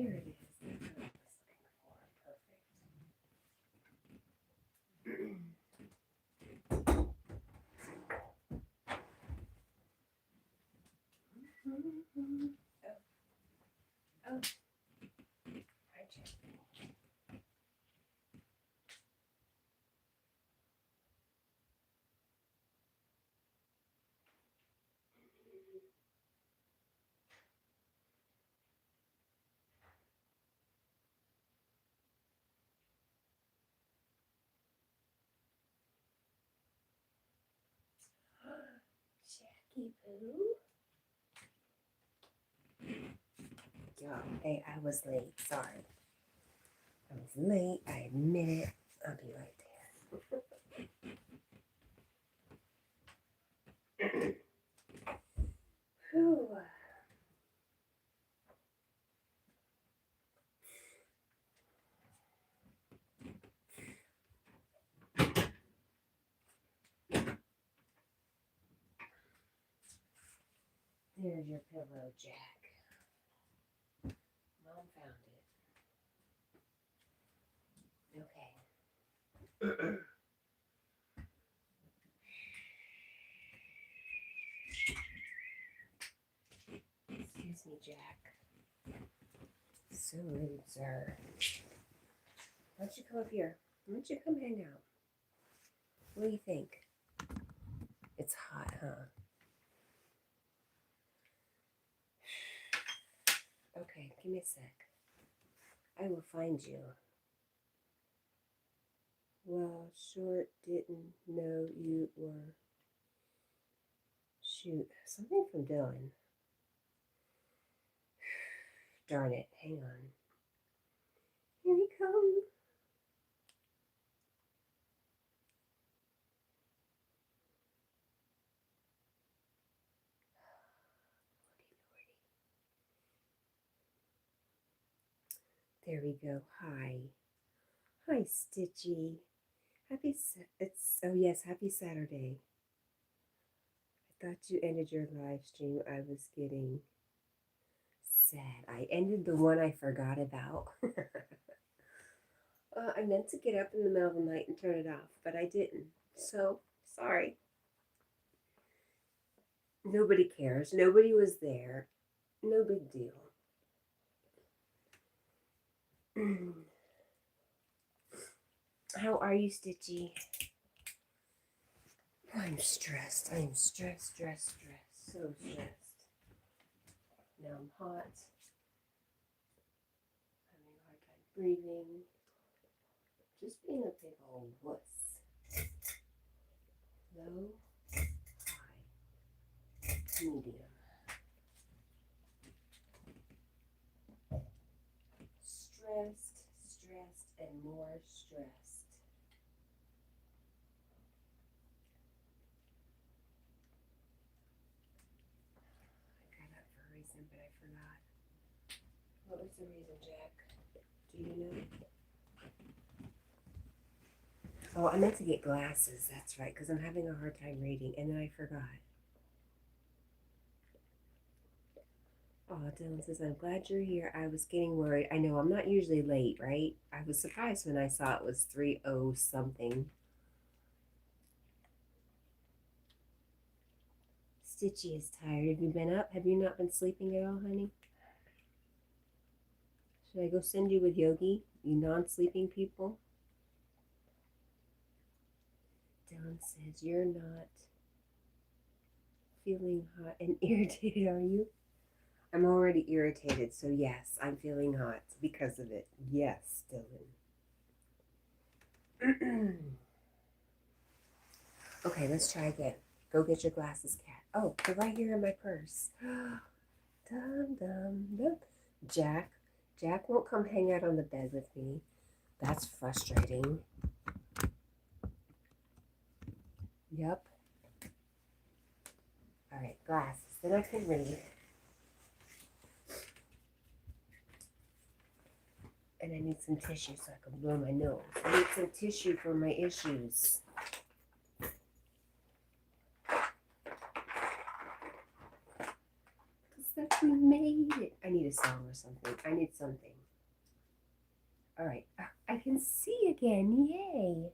There it is. That's what I was looking for. Perfect. Oh. Hi, Jack. Jackie Boo. Y'all, hey, I was late. Sorry. I was late. I admit it. I'll be right there. Whew. There's your pillow, Jack. Mom found it. Okay. Excuse me, Jack. So rude, sir. Why don't you come up here? Why don't you come hang out? What do you think? It's hot, huh? Okay, give me a sec. I will find you. Well, Short didn't know you were... Shoot, something from Dylan. Darn it, hang on. Here he comes. There we go. Hi. Hi, Stitchy. Happy Saturday. I thought you ended your live stream. I was getting sad. I ended the one I forgot about. I meant to get up in the middle of the night and turn it off, but I didn't. So, sorry. Nobody cares. Nobody was there. No big deal. How are you, Stitchy? I'm stressed. I'm stressed. So stressed. Now I'm hot. Having a hard time breathing. Just being a big old wuss. Low, high, medium. Stressed, and more stressed. I got up for a reason, but I forgot. What was the reason, Jack? Do you know? Oh, I meant to get glasses. That's right, because I'm having a hard time reading, and then I forgot. Oh, Dylan says, I'm glad you're here. I was getting worried. I know I'm not usually late, right? I was surprised when I saw it was 3:00 something. Stitchy is tired. Have you been up? Have you not been sleeping at all, honey? Should I go send you with Yogi, you non-sleeping people? Dylan says, you're not feeling hot and irritated, are you? I'm already irritated, so yes, I'm feeling hot because of it. Yes, Dylan. Okay, let's try again. Go get your glasses, Cat. Oh, they're right here in my purse. Look. Jack won't come hang out on the bed with me. That's frustrating. Yep. All right, glasses. Then I can read. And I need some tissue so I can blow my nose. I need some tissue for my issues. Because we made it. I need a a song or something. I need something. All right. I can see again. Yay.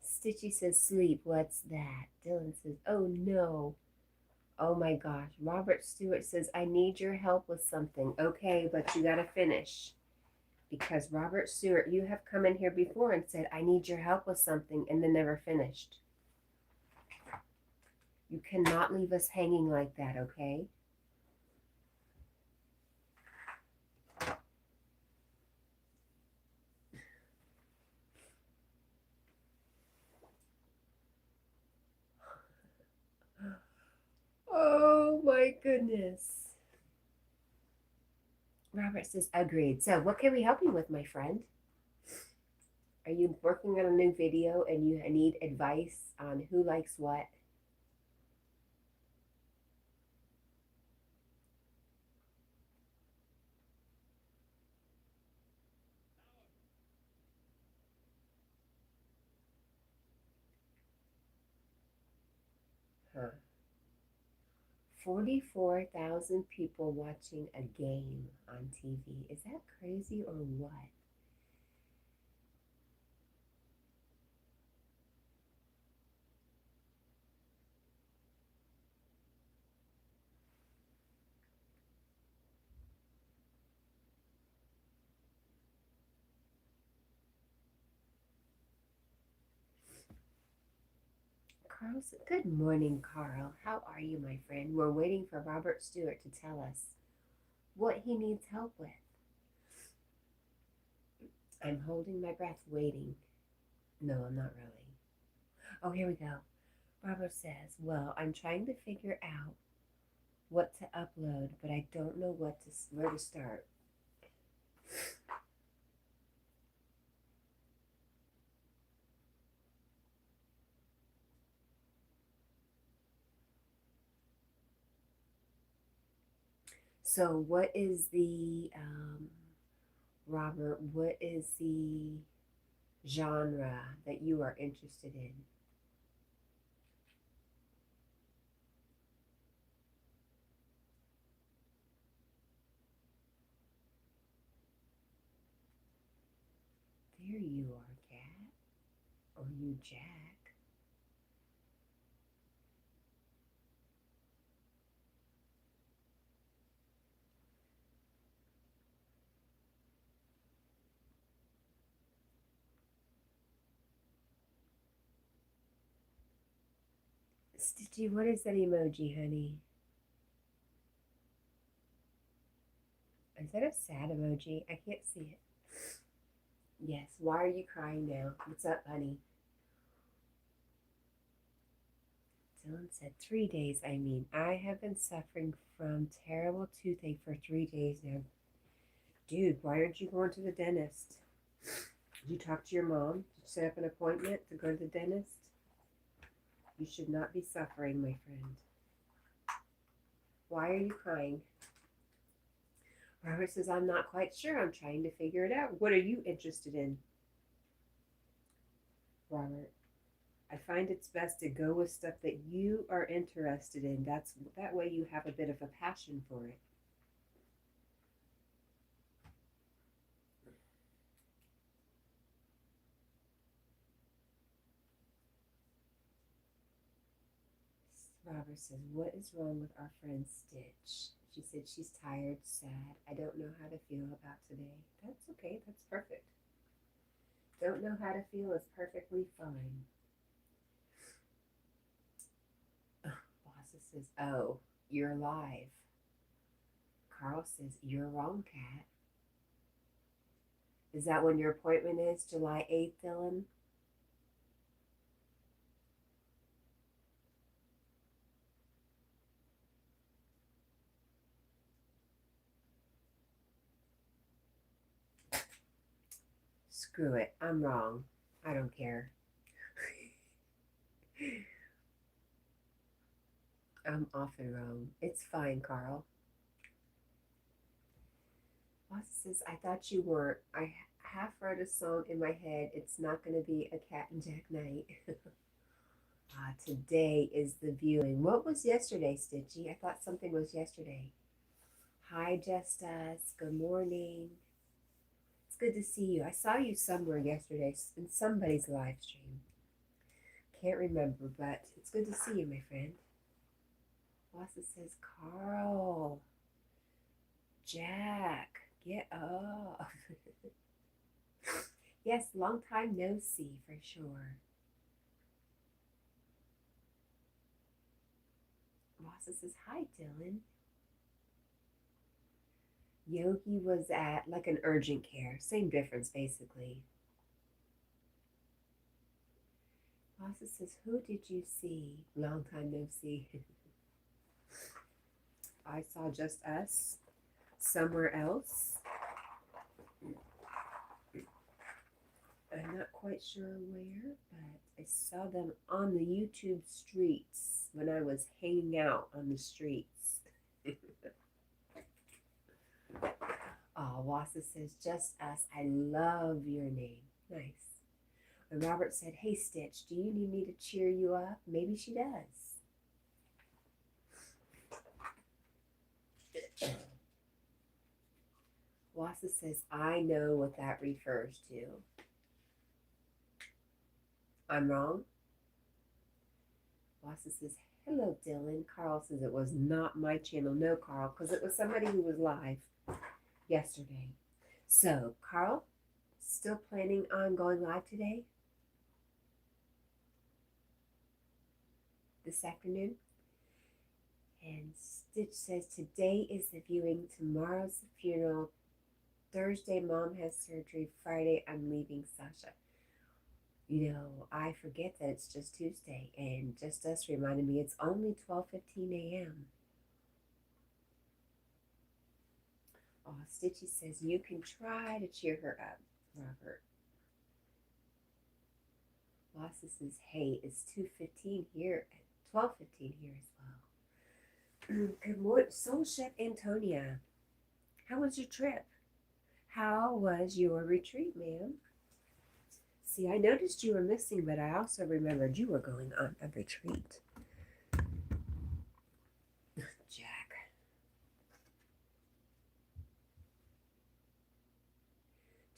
Stitchy says sleep. What's that? Dylan says, oh no. Oh my gosh. Robert Stewart says, I need your help with something. Okay, but you got to finish. Because Robert Stewart, you have come in here before and said, I need your help with something, and then never finished. You cannot leave us hanging like that, okay? Oh my goodness. Robert says, agreed. So what can we help you with, my friend? Are you working on a new video and you need advice on who likes what? Huh. 44,000 people watching a game on TV. Is that crazy or what? Carl said, good morning, Carl. How are you, my friend? We're waiting for Robert Stewart to tell us what he needs help with. I'm holding my breath waiting. No, I'm not really. Oh, here we go. Robert says, well, I'm trying to figure out what to upload, but I don't know where to start. So what is the, Robert, what is the genre that you are interested in? There you are, Cat. Or you, Jack. Stitchy, what is that emoji, honey? Is that a sad emoji? I can't see it. Yes, why are you crying now? What's up, honey? Dylan said 3 days, I mean. I have been suffering from terrible toothache for 3 days now. Dude, why aren't you going to the dentist? Did you talk to your mom? Did you set up an appointment to go to the dentist? You should not be suffering, my friend. Why are you crying? Robert says, I'm not quite sure. I'm trying to figure it out. What are you interested in? Robert, I find it's best to go with stuff that you are interested in. That way you have a bit of a passion for it. Robert says, what is wrong with our friend Stitch? She said she's tired, sad. I don't know how to feel about today. That's okay. That's perfect. Don't know how to feel is perfectly fine. Bossa says, oh, you're live. Carl says, you're wrong, Cat. Is that when your appointment is? July 8th, Dylan? Screw it. I'm wrong. I don't care. I'm often wrong. It's fine, Carl. Boss says, I thought you weren't. I half wrote a song in my head. It's not going to be a Cat and Jack night. Today is the viewing. What was yesterday, Stitchy? I thought something was yesterday. Hi, Justus. Good morning. It's good to see you. I saw you somewhere yesterday in somebody's live stream. Can't remember, but it's good to see you, my friend. Wassa says, Carl, Jack, get up. Yes, long time no see for sure. Wassa says, hi, Dylan. Yogi was at like an urgent care. Same difference, basically. Wassa says, who did you see? Long time no see. I saw just us somewhere else. I'm not quite sure where, but I saw them on the YouTube streets when I was hanging out on the streets. Oh, Wassa says, just us. I love your name. Nice. And Robert said, hey, Stitch, do you need me to cheer you up? Maybe she does. Wassa says, I know what that refers to. I'm wrong? Wassa says, hello, Dylan. Carl says it was not my channel. No, Carl, because it was somebody who was live yesterday. So, Carl, still planning on going live today? This afternoon? And Stitch says, today is the viewing, tomorrow's the funeral, Thursday Mom has surgery, Friday I'm leaving Sasha. You know, I forget that it's just Tuesday, and just us reminded me it's only 12:15 a.m. Oh, Stitchy says, you can try to cheer her up, Robert. Wassa says, hey, it's 2:15 here, 12:15 here as well. Good morning, Soul Chef Antonia. How was your trip? How was your retreat, ma'am? See, I noticed you were missing, but I also remembered you were going on a retreat. Jack.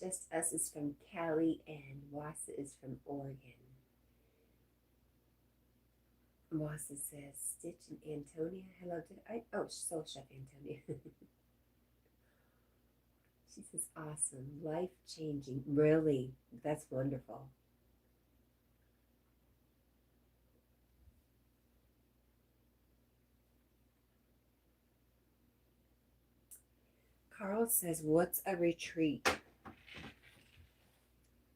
Just Us is from Cali and Wassa is from Oregon. Wassa says, Stitch and Antonia. Hello, Soul Chef Antonia. She says, awesome, life-changing. Really, that's wonderful. Carl says, what's a retreat?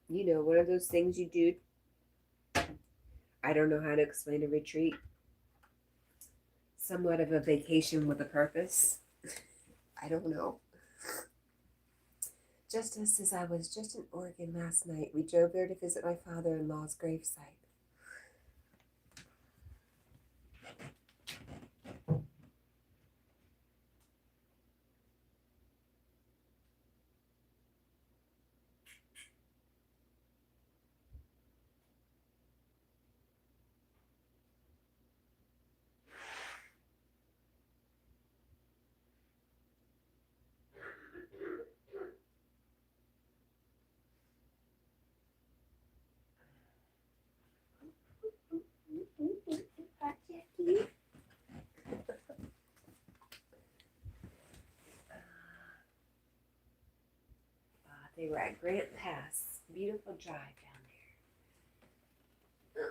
You know, one of those things you do. I don't know how to explain a retreat. Somewhat of a vacation with a purpose. I don't know. Just as I was just in Oregon last night, we drove there to visit my father-in-law's gravesite. They were at Grant Pass. Beautiful drive down there.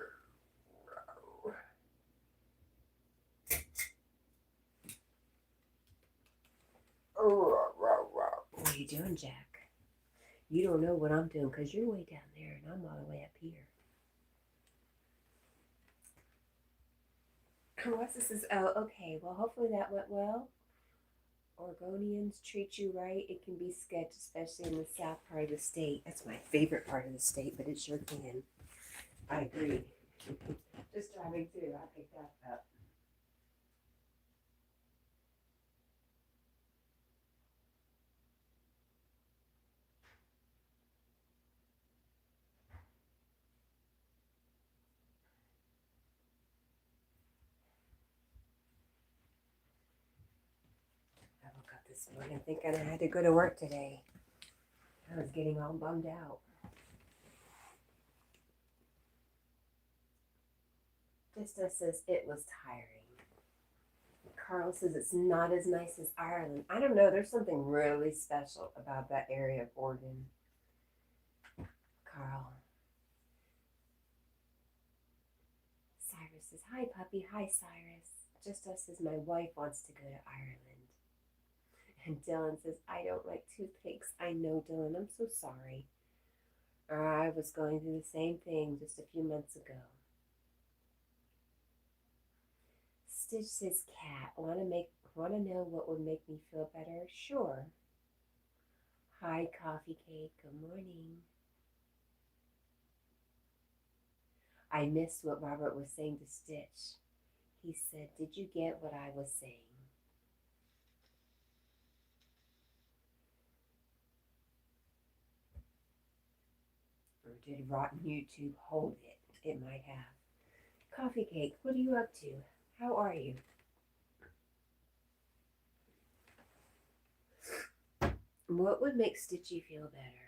What are you doing, Jack? You don't know what I'm doing because you're way down there and I'm all the way up here. What's this? Oh, okay. Well, hopefully that went well. Oregonians treat you right. It can be sketch, especially in the south part of the state. That's my favorite part of the state, but it sure can. I agree. Just driving through, I picked that up. this morning thinking I had to go to work today. I was getting all bummed out. Vista says it was tiring. Carl says it's not as nice as Ireland. I don't know. There's something really special about that area of Oregon. Carl. Cyrus says, hi, puppy. Hi, Cyrus. Just us as my wife wants to go to Ireland. And Dylan says, I don't like toothpicks. I know, Dylan. I'm so sorry. I was going through the same thing just a few months ago. Stitch says, Cat, want to know what would make me feel better? Sure. Hi, Coffee Cake. Good morning. I missed what Robert was saying to Stitch. He said, did you get what I was saying? Or did rotten YouTube hold it? It might have. Coffee Cake, what are you up to? How are you? What would make Stitchy feel better?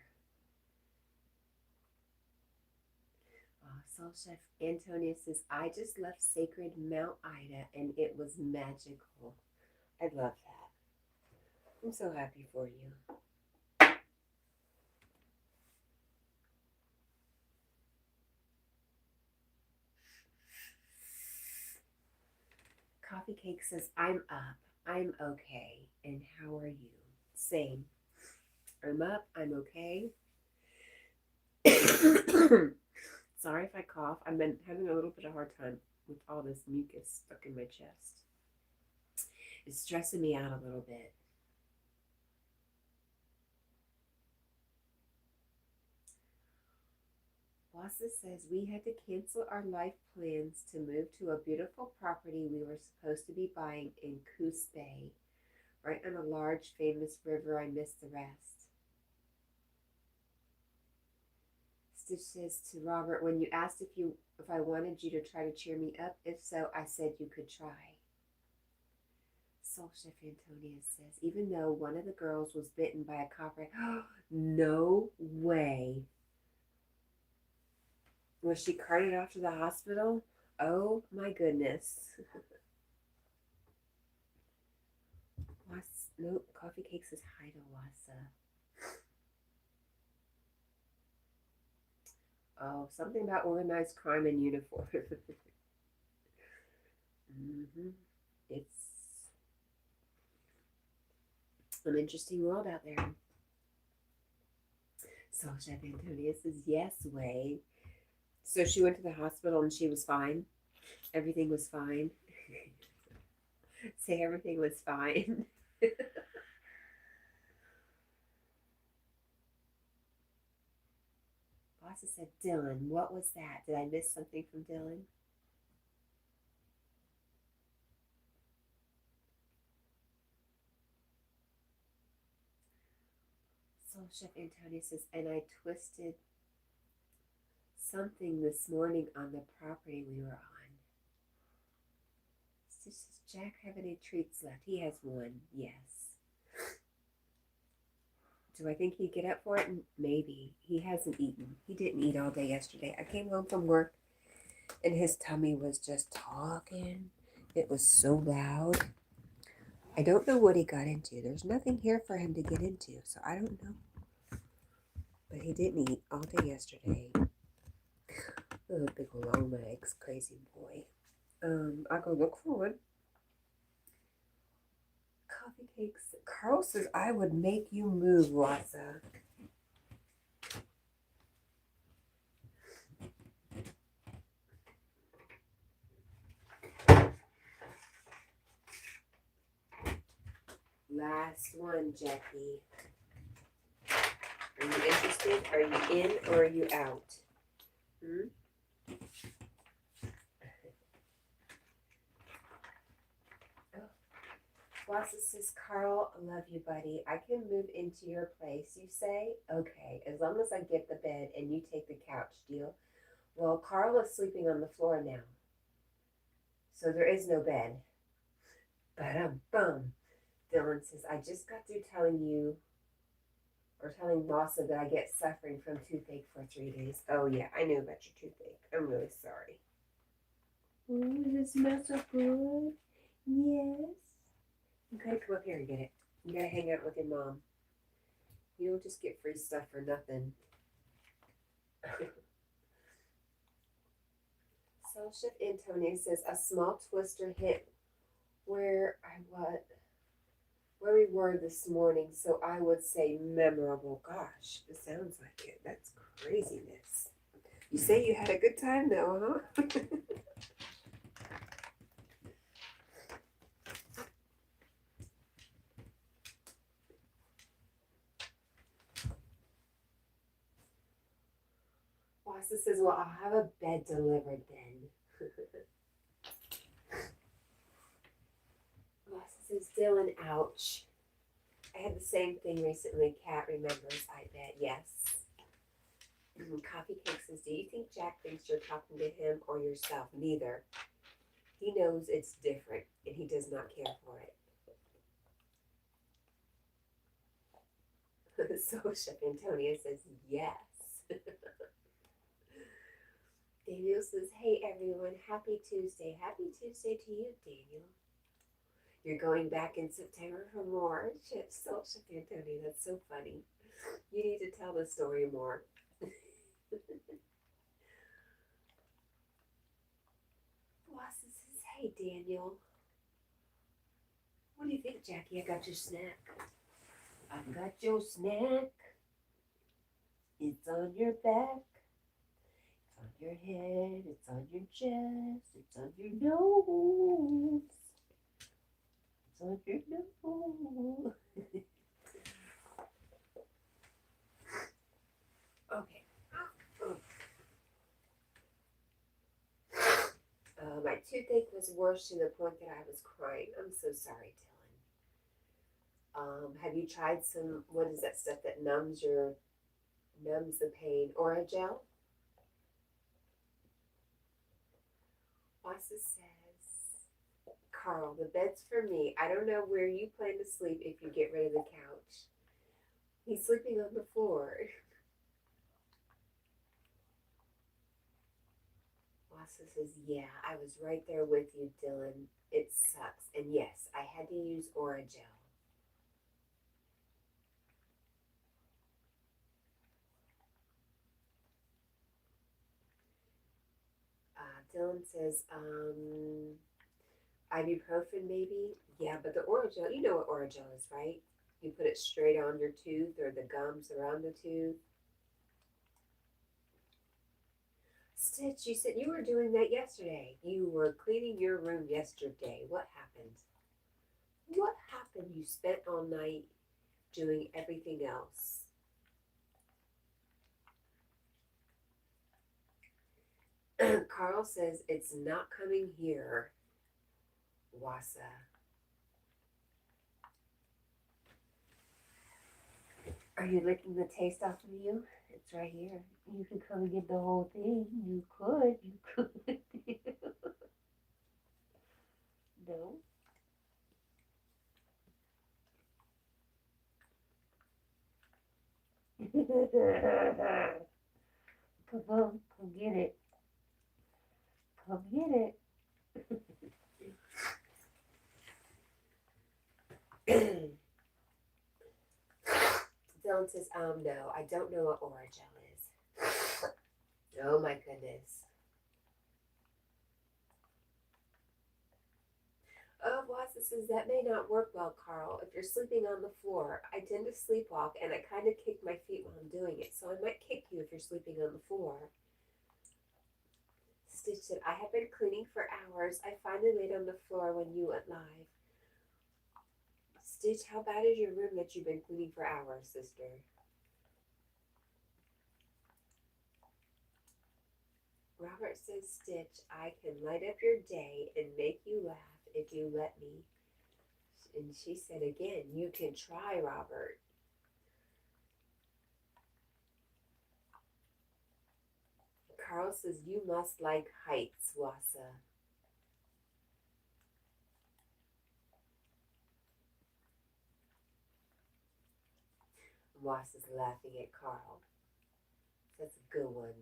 Soul Chef Antonia says, I just left sacred Mount Ida and it was magical. I love that. I'm so happy for you. Coffee Cake says, I'm up. I'm okay. And how are you? Same. I'm up. I'm okay. Sorry if I cough. I've been having a little bit of a hard time with all this mucus stuck in my chest. It's stressing me out a little bit. Wassa says, we had to cancel our life plans to move to a beautiful property we were supposed to be buying in Coos Bay, right on a large famous river. I missed the rest. Stitch says to Robert, when you asked if I wanted you to try to cheer me up, if so, I said you could try. Soul Chef Antonia says, even though one of the girls was bitten by a copper, no way. Was she carted off to the hospital? Oh my goodness. Nope, Coffee Cake says hi to Wassa. Oh, something about organized crime in uniform. It's an interesting world out there. Soul Chef Antonia says, yes, Way. So she went to the hospital and she was fine. Everything was fine. Say everything was fine. Bossa said, Dylan, what was that? Did I miss something from Dylan? Soul Chef Antonia says, and I twisted something this morning on the property we were on. Does Jack have any treats left? He has one, yes. Do I think he'd get up for it? Maybe. He hasn't eaten. He didn't eat all day yesterday. I came home from work and his tummy was just talking. It was so loud. I don't know what he got into. There's nothing here for him to get into, so I don't know. But he didn't eat all day yesterday. Oh, big long legs, crazy boy. I'll go look for one. Coffee Cakes. Carl says, I would make you move, Wassa. Last one, Jackie. Are you interested? Are you in or are you out? Wassa says, Carl, I love you, buddy. I can move into your place, you say? Okay, as long as I get the bed and you take the couch, deal? Well, Carl is sleeping on the floor now, so there is no bed. Ba-dum-bum. Dylan says, I just got through telling you, or telling Massa that I get suffering from toothache for 3 days. Oh, yeah, I knew about your toothache. I'm really sorry. Oh, does it smell so good? Yes. You gotta come up here and get it. You gotta hang out with your mom. You don't just get free stuff for nothing. Soul Chef Antonia says, a small twister hit where we were this morning, so I would say memorable. Gosh, it sounds like it. That's craziness. You say you had a good time though, huh? Wassa says, well, I'll have a bed delivered then. Wassa says, Dylan, ouch. I had the same thing recently. Cat remembers, I bet. Yes. Coffee Cake says, do you think Jack thinks you're talking to him or yourself? Neither. He knows it's different, and he does not care for it. So Chef Antonia says, yes. Daniel says, hey everyone, happy Tuesday. Happy Tuesday to you, Daniel. You're going back in September for more. So Chef Antonia, that's so funny. You need to tell the story more. Wassa says, hey Daniel. What do you think, Jackie? I got your snack. I've got your snack. It's on your back. It's on your head. It's on your chest. It's on your nose. It's on your nose. Okay. My toothache was worse to the point that I was crying. I'm so sorry, Dylan. Have you tried some, what is that stuff that numbs the pain? Oragel? Wassa says, Carl, the bed's for me. I don't know where you plan to sleep if you get rid of the couch. He's sleeping on the floor. Wassa says, yeah, I was right there with you, Dylan. It sucks. And yes, I had to use Oragel. Dylan says, ibuprofen maybe? Yeah, but the Oragel, you know what Oragel is, right? You put it straight on your tooth or the gums around the tooth. Stitch, you said you were doing that yesterday. You were cleaning your room yesterday. What happened? What happened? You spent all night doing everything else. Carl says it's not coming here, Wassa. Are you licking the taste off of you? It's right here. You can come and get the whole thing. You could. No. Come on, come get it. Come get it. Dylan says, no, I don't know what Oragel is. Oh my goodness. Oh, Wassa says, that may not work well, Carl. If you're sleeping on the floor, I tend to sleepwalk and I kind of kick my feet while I'm doing it. So I might kick you if you're sleeping on the floor. Stitch said, I have been cleaning for hours. I finally laid on the floor when you went live. Stitch, how bad is your room that you've been cleaning for hours, sister? Robert says, Stitch, I can light up your day and make you laugh if you let me. And she said again, you can try, Robert. Carl says, you must like heights, Wassa. Was is laughing at Carl. That's a good one.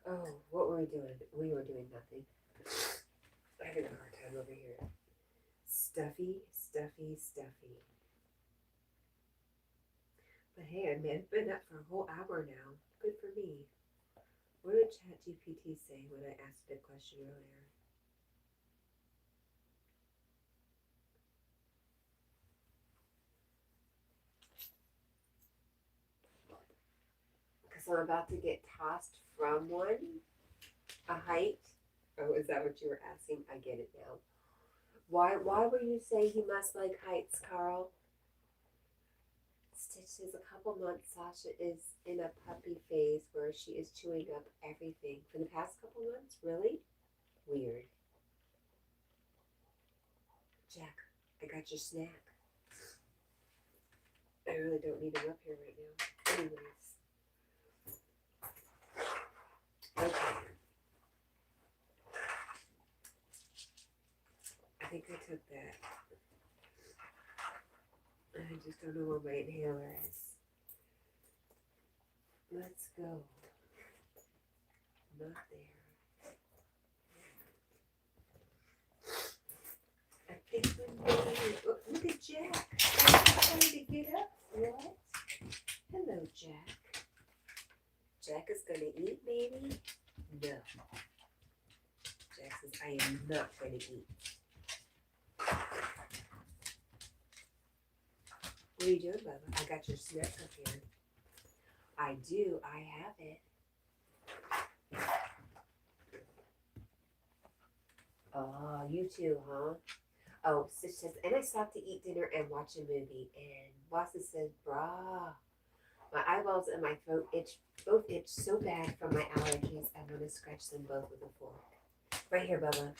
Oh, what were we doing? We were doing nothing. I'm having a hard time over here. Stuffy, stuffy, stuffy. But hey, I've been up for a whole hour now. Good for me. What did ChatGPT say when I asked it a question earlier? Because I'm about to get tossed from a height. Oh, is that what you were asking? I get it now. Why were you saying he must like heights, Carl? Stitch says a couple months Sasha is in a puppy phase where she is chewing up everything. For the past couple months? Really? Weird. Jack, I got your snack. I really don't need him up here right now. Anyways. Okay. I think I took that. I just don't know where my inhaler is. Let's go. Not there. I think we made. Oh, look at Jack. He's trying to get up. What? Hello, Jack. Jack is going to eat, maybe? No. Jack says, I am not going to eat. What are you doing, Bubba? I got your snack up here. I do. I have it. Oh, you too, huh? Oh, Stitch says, and I stopped to eat dinner and watch a movie. And Wassa says, brah. My eyeballs and my throat both itch so bad from my allergies. I want to scratch them both with a fork. Right here, Bubba.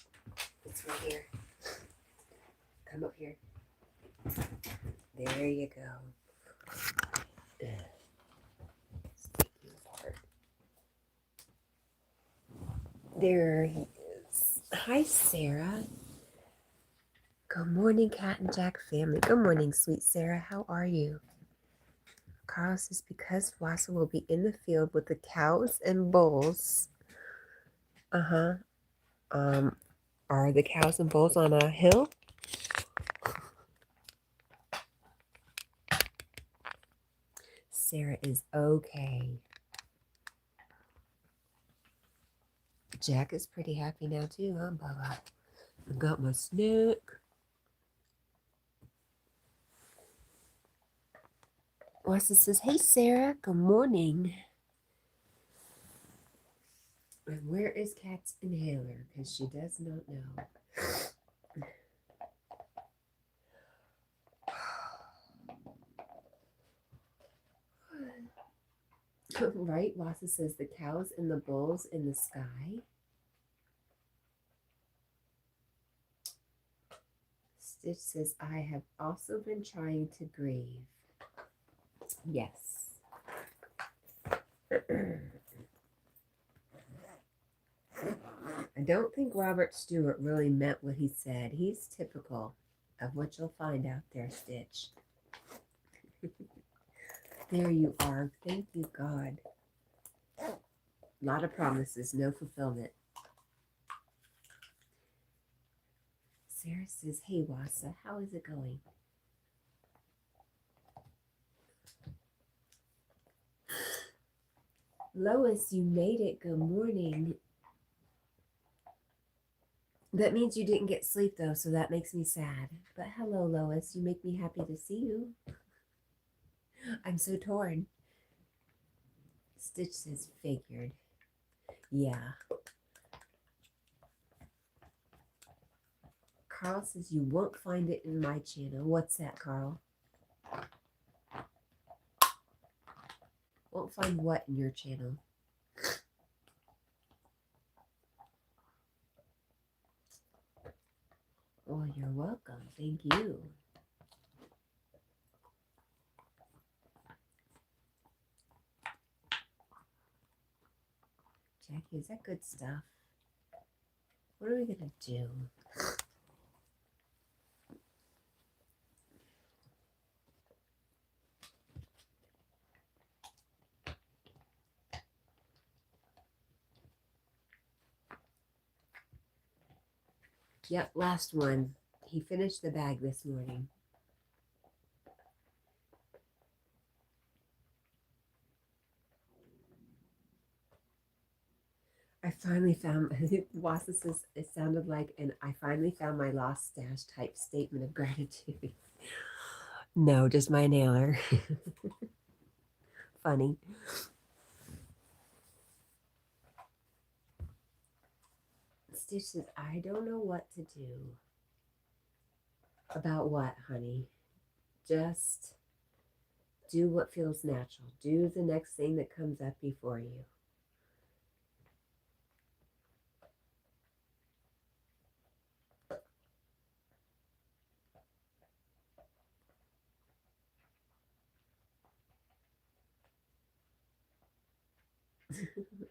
It's right here. Come up here. There you go. There he is. Hi, Sarah. Good morning, Cat and Jack family. Good morning, sweet Sarah. How are you? Carl says, because Wassa will be in the field with the cows and bulls. Are the cows and bulls on a hill? Sarah is okay. Jack is pretty happy now too, huh, Bubba? I got my snack. Wassa says, hey, Sarah, good morning. And where is Cat's inhaler? Because she does not know. Right? Wassa says the cows and the bulls in the sky. Stitch says, I have also been trying to grieve. Yes. I don't think Robert Stewart really meant what he said. He's typical of what you'll find out there, Stitch. There you are. Thank you, God. A lot of promises, no fulfillment. Sarah says, hey, Wassa, how is it going? Lois, you made it. Good morning. That means you didn't get sleep, though, so that makes me sad. But hello, Lois. You make me happy to see you. I'm so torn. Stitch says, figured. Yeah. Carl says, you won't find it in my channel. What's that, Carl? Won't find what in your channel? Oh, you're welcome. Thank you. Jackie, is that good stuff? What are we going to do? Yep, last one. He finished the bag this morning. I finally found, Wasa says it sounded like an I finally found my lost stash type statement of gratitude. No, just my nailer. Funny. Stitch says, I don't know what to do. About what, honey? Just do what feels natural. Do the next thing that comes up before you.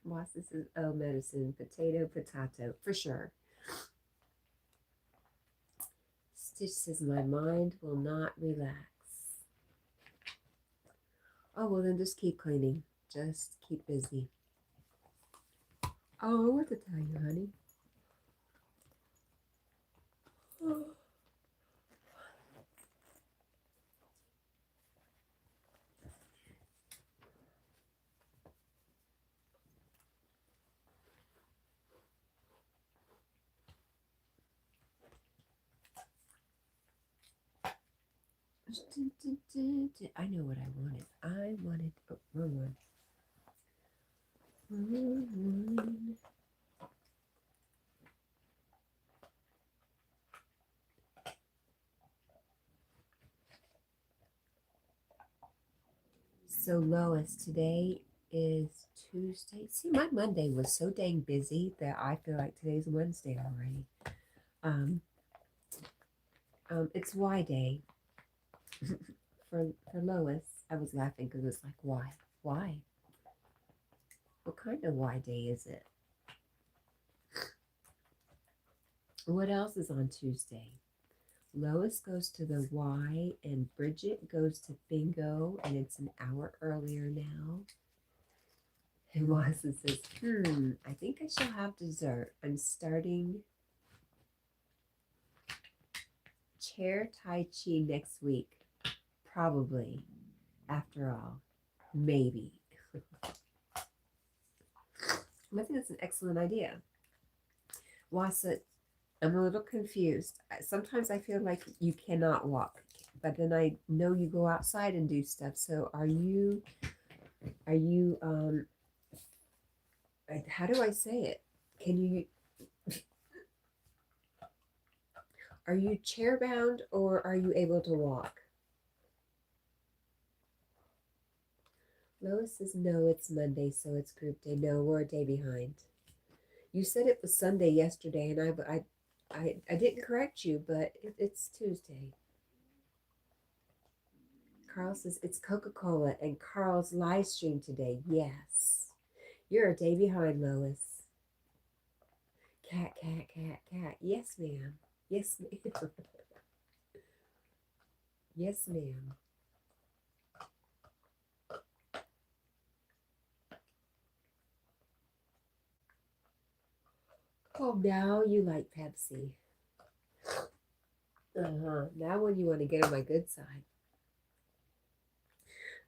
Wasa says, oh, medicine, potato, for sure. Stitch says, my mind will not relax. Oh, well, then just keep cleaning. Just keep busy. Oh, what to tell you, honey? Oh. I know what I wanted. I wanted, oh, wrong one. So Lois, today is Tuesday. See, my Monday was so dang busy that I feel like today's Wednesday already. It's Y Day for Lois. I was laughing because it's like, why? Why? What kind of Y Day is it? What else is on Tuesday? Lois goes to the Y and Bridget goes to bingo, and it's an hour earlier now. And Wasa says, I think I shall have dessert. I'm starting chair Tai Chi next week. Probably. After all. Maybe. I think that's an excellent idea. Wasa, I'm a little confused. Sometimes I feel like you cannot walk, but then I know you go outside and do stuff. So are you how do I say it? Are you chair bound or are you able to walk? Lois says, no, it's Monday, so it's group day. No, we're a day behind. You said it was Sunday yesterday, and I didn't correct you, but it's Tuesday. Carl says, it's Coca-Cola and Carl's live stream today. Yes. You're a day behind, Lois. Cat. Yes, ma'am. Yes, ma'am. Yes, ma'am. Oh, now you like Pepsi. Now when you want to get on my good side.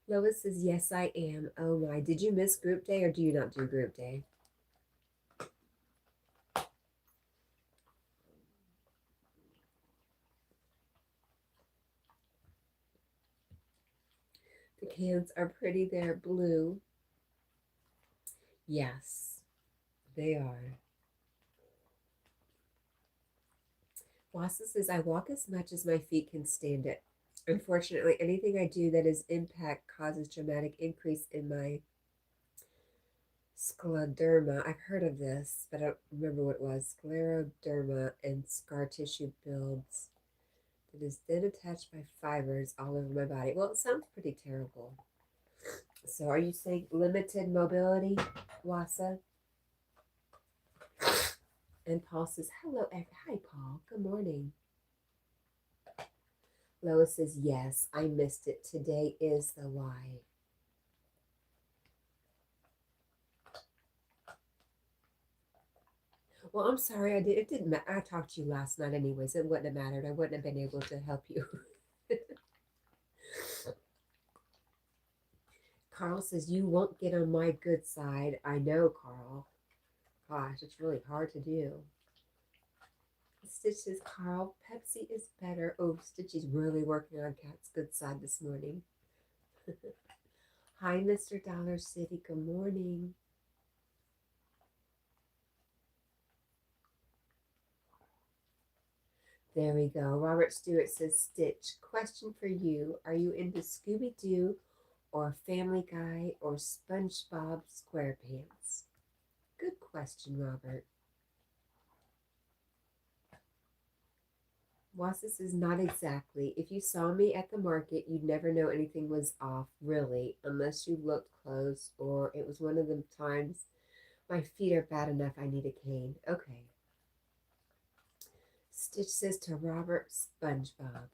Lois says, yes, I am. Oh my, did you miss group day or do you not do group day? The cans are pretty. They're blue. Yes, they are. Wasa says, I walk as much as my feet can stand it. Unfortunately, anything I do that is impact causes dramatic increase in my scleroderma. I've heard of this, but I don't remember what it was. Scleroderma and scar tissue builds that is then attached by fibers all over my body. Well, it sounds pretty terrible. So are you saying limited mobility, Wasa? And Paul says, hello. Hi, Paul. Good morning. Lois says, yes, I missed it. Today is the why. Well, I'm sorry. It didn't matter. I talked to you last night anyways. It wouldn't have mattered. I wouldn't have been able to help you. Carl says, you won't get on my good side. I know, Carl. Gosh, it's really hard to do. Stitch says, Carl, Pepsi is better. Oh, Stitchy's really working on Cat's good side this morning. Hi, Mr. Dollar City. Good morning. There we go. Robert Stewart says, Stitch, question for you. Are you into Scooby-Doo or Family Guy or SpongeBob SquarePants? Good question, Robert. Wasis is not exactly. If you saw me at the market, you'd never know anything was off, really, unless you looked close or it was one of the times my feet are bad enough I need a cane. Okay. Stitch says to Robert, SpongeBob.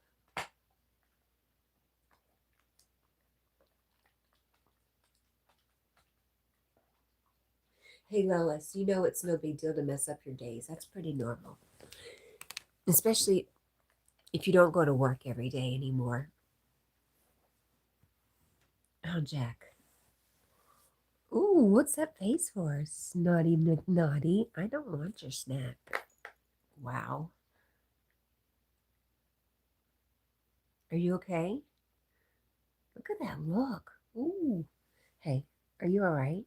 Hey, Lois, you know it's no big deal to mess up your days. That's pretty normal. Especially if you don't go to work every day anymore. Oh, Jack. Ooh, what's that face for? Snotty McNaughty. I don't want your snack. Wow. Are you okay? Look at that look. Ooh. Hey, are you all right?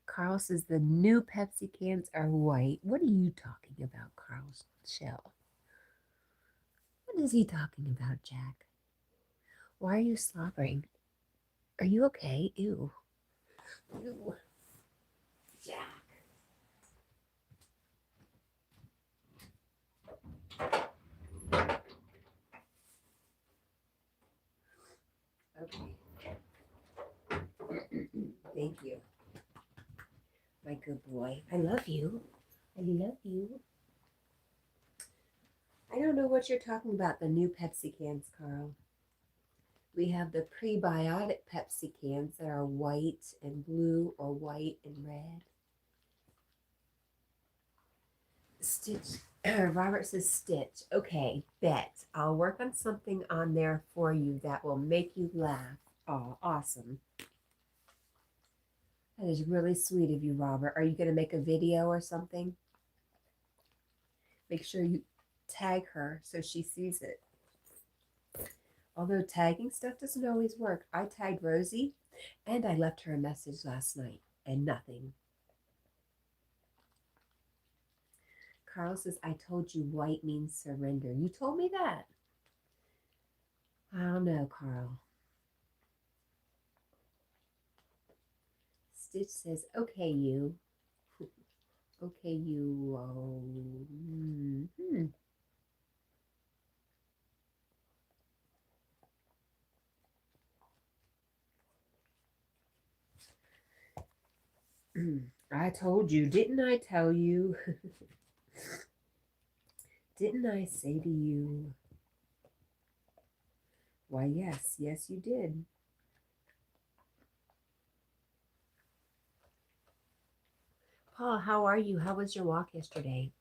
Carl says the new Pepsi cans are white. What are you talking about, Carl's shell? What is he talking about, Jack? Why are you slobbering? Are you okay? Ew. Ew. Jack. Okay. Thank you. My good boy. I love you. I love you. I don't know what you're talking about, the new Pepsi cans, Carl. We have the prebiotic Pepsi cans that are white and blue or white and red. Stitch. Robert says, Stitch. Okay, bet. I'll work on something on there for you that will make you laugh. Oh, awesome. That is really sweet of you, Robert. Are you going to make a video or something? Make sure you tag her so she sees it. Although tagging stuff doesn't always work. I tagged Rosie and I left her a message last night and nothing. Carl says, I told you white means surrender. You told me that. I don't know, Carl. Stitch says, okay, you. Okay, you. I told you. Didn't I tell you? Didn't I say to you? Why, yes. Yes, you did. Paul, how are you? How was your walk yesterday?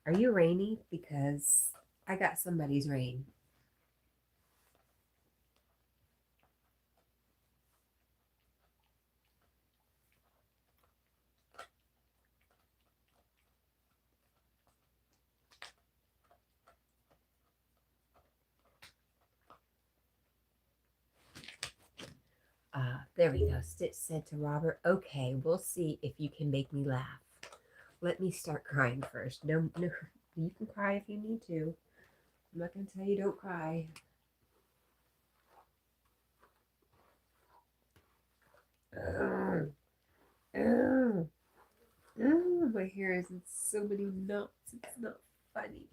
Are you rainy? Because I got somebody's rain. There we go. Stitch said to Robert, okay, we'll see if you can make me laugh. Let me start crying first. No, you can cry if you need to. I'm not going to tell you don't cry. My hair is in so many knots. It's not funny.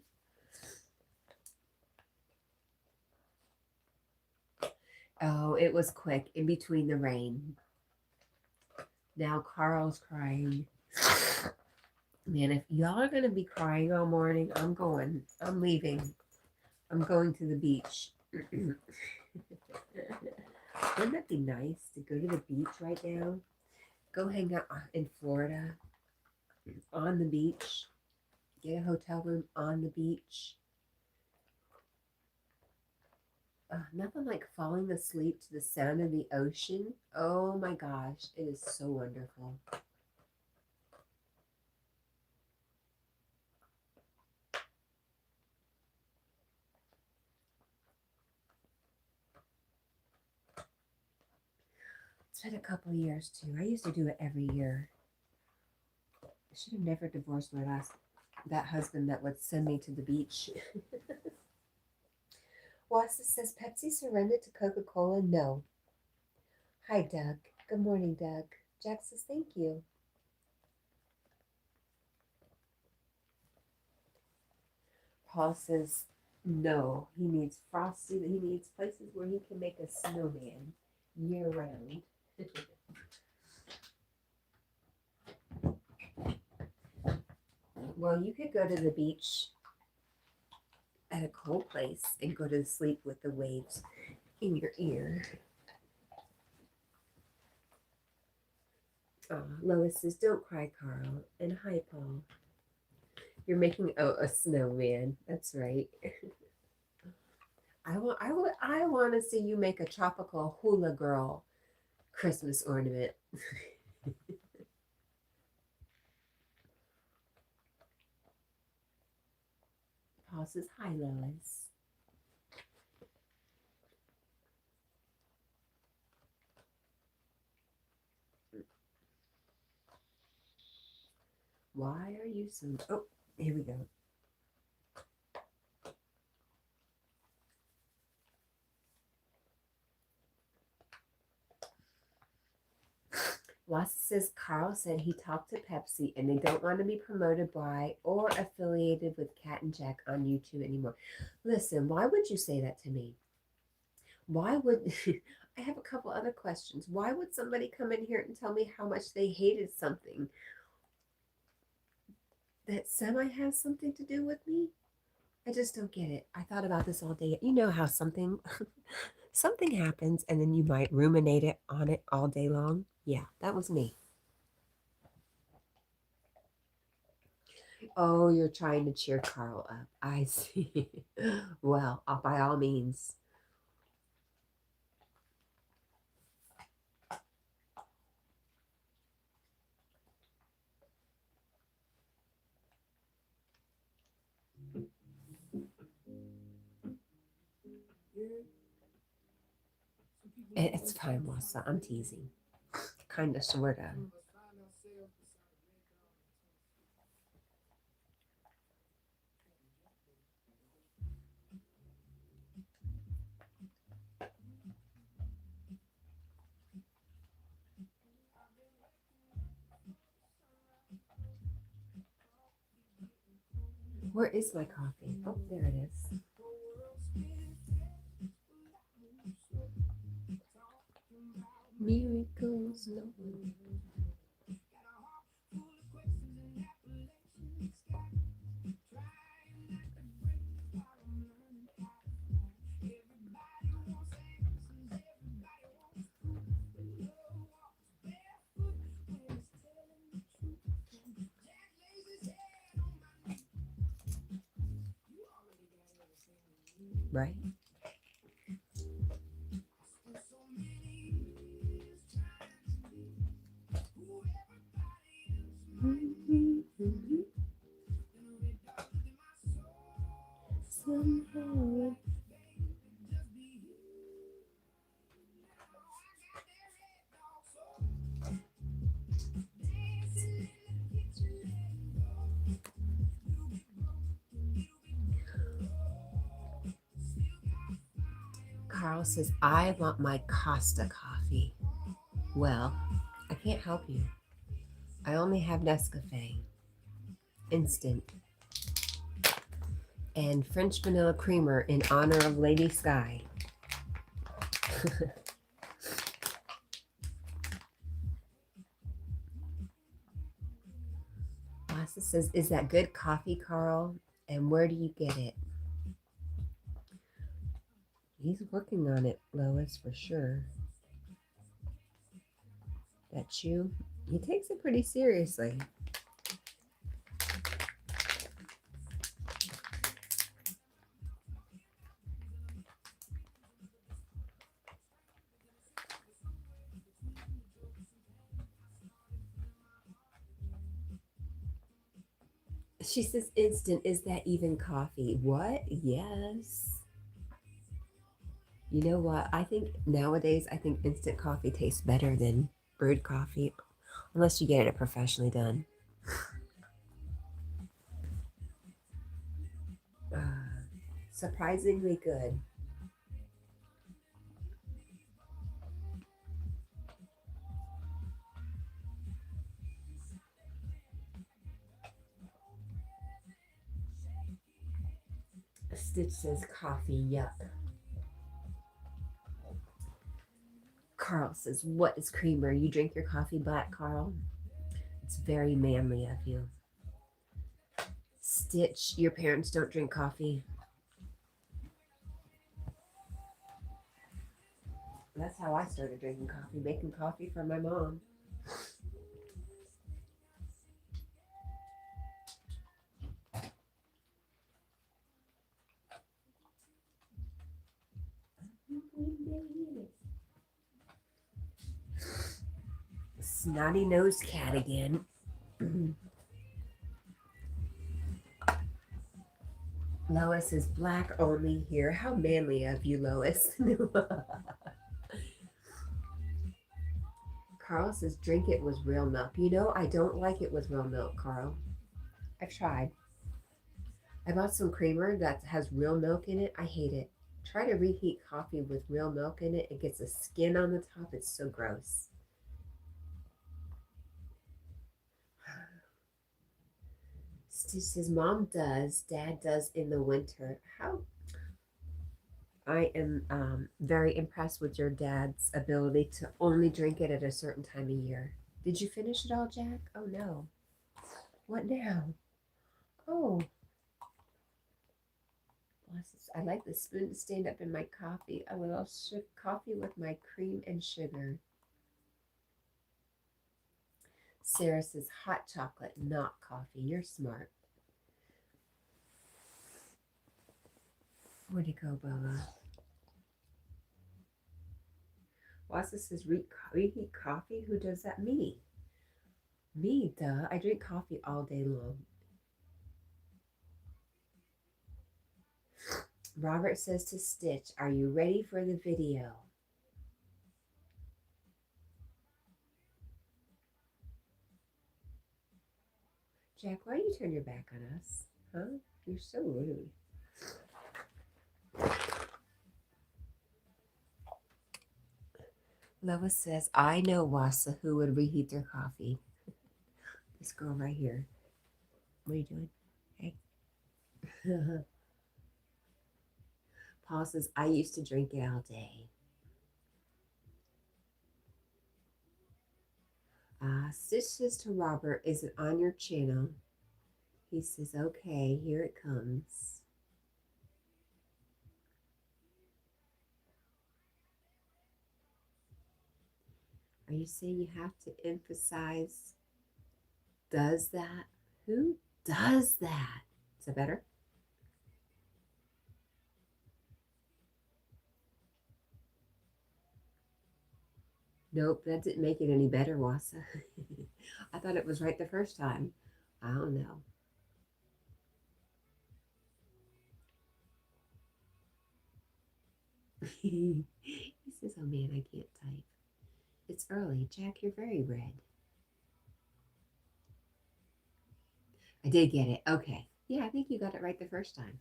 Oh, it was quick in between the rain. Now Carl's crying. Man, if y'all are going to be crying all morning, I'm going. I'm leaving. I'm going to the beach. Wouldn't that be nice to go to the beach right now? Go hang out in Florida on the beach. Get a hotel room on the beach. Nothing like falling asleep to the sound of the ocean. Oh my gosh, it is so wonderful. It's been a couple of years too. I used to do it every year. I should have never divorced that husband that would send me to the beach. Wassa says Pepsi surrendered to Coca-Cola. No. Hi, Doug. Good morning, Doug. Jack says thank you. Paul says no. He needs frosty. He needs places where he can make a snowman year round. Well, you could go to the beach at a cold place and go to sleep with the waves in your ear. Lois says, don't cry, Carl. And hi, Paul. You're making a snowman. That's right. I want to see you make a tropical hula girl Christmas ornament. Paul says, hi, Lois. Why are you so... Oh, here we go. Wassa says Carl said he talked to Pepsi and they don't want to be promoted by or affiliated with Cat&Jack on YouTube anymore. Listen, why would you say that to me? Why would... I have a couple other questions. Why would somebody come in here and tell me how much they hated something that semi has something to do with me? I just don't get it. I thought about this all day. You know how something happens and then you might ruminate on it all day long? Yeah, that was me. Oh, you're trying to cheer Carl up. I see. Well, by all means. It's fine, Wassa. I'm teasing. Kind of, sort of. Where is my coffee? Oh, there it is. Miracles, no one. Right? Somehow. Carl says, I want my Costa coffee. Well, I can't help you. I only have Nescafe, instant, and French vanilla creamer in honor of Lady Sky. Wassa says, is that good coffee, Carl? And where do you get it? He's working on it, Lois, for sure. That chew, he takes it pretty seriously. She says, instant, is that even coffee? What? Yes. You know what? I think nowadays, I think instant coffee tastes better than brewed coffee, unless you get it professionally done. Surprisingly good. Stitch says coffee, yuck. Carl says, what is creamer? You drink your coffee black, Carl? It's very manly of you. Stitch, your parents don't drink coffee. That's how I started drinking coffee, making coffee for my mom. Snotty nosed cat again. Lois is black only here. How manly of you, Lois. Carl says, drink it with real milk. You know, I don't like it with real milk, Carl. I've tried. I bought some creamer that has real milk in it. I hate it. Try to reheat coffee with real milk in it. It gets a skin on the top. It's so gross. Stitch says, Mom does, Dad does in the winter. How? I am very impressed with your dad's ability to only drink it at a certain time of year. Did you finish it all, Jack? Oh, no. What now? Oh. I like the spoon to stand up in my coffee. A little coffee with my cream and sugar. Sarah says, hot chocolate, not coffee. You're smart. Where'd it go, Bella? Wassa says, reheat coffee? Who does that? Me. Me, duh. I drink coffee all day long. Robert says to Stitch, are you ready for the video? Jack, why do you turn your back on us? Huh? You're so rude. Lois says, I know Wassa who would reheat their coffee. This girl right here. What are you doing? Hey. Paul says, I used to drink it all day. Stitch says to Robert, is it on your channel? He says, okay, here it comes. Are you saying you have to emphasize does that? Who does that? Is that better? Nope, that didn't make it any better, Wassa. I thought it was right the first time. I don't know. He says, oh man, I can't type. It's early. Jack, you're very red. I did get it. Okay. Yeah, I think you got it right the first time.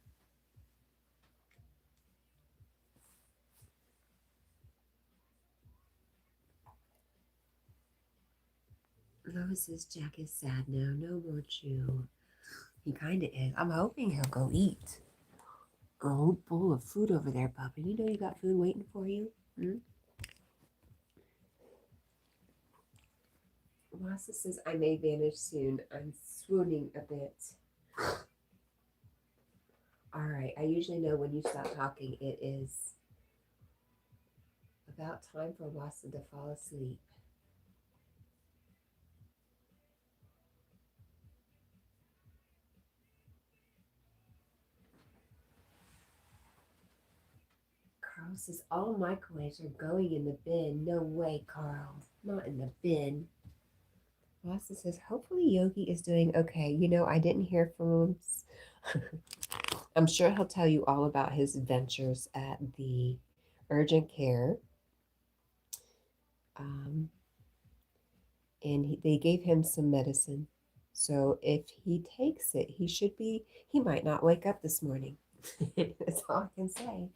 Lois says Jack is sad now. No more chew. He kind of is. I'm hoping he'll go eat. A whole bowl of food over there, Bubba. You know you got food waiting for you. Wassa says, I may vanish soon. I'm swooning a bit. All right, I usually know when you stop talking, it is about time for Wassa to fall asleep. Carl says, all microwaves are going in the bin. No way, Carl. Not in the bin. Wassa says, hopefully Yogi is doing okay. You know, I didn't hear from him. I'm sure he'll tell you all about his adventures at the urgent care. And they gave him some medicine. So if he takes it, he might not wake up this morning. That's all I can say.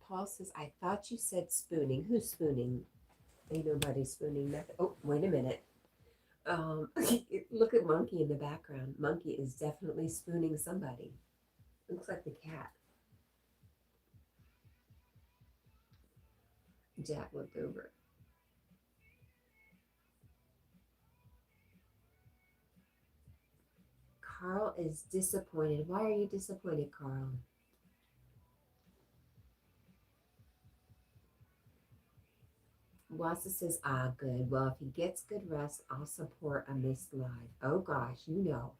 Paul says, I thought you said spooning. Who's spooning? Ain't nobody spooning nothing. Oh, wait a minute. Look at Monkey in the background. Monkey is definitely spooning somebody. Looks like the cat. Jack looked over. Carl is disappointed. Why are you disappointed, Carl? Wassa says, ah, good. Well, if he gets good rest, I'll support a missed live. Oh, gosh, you know.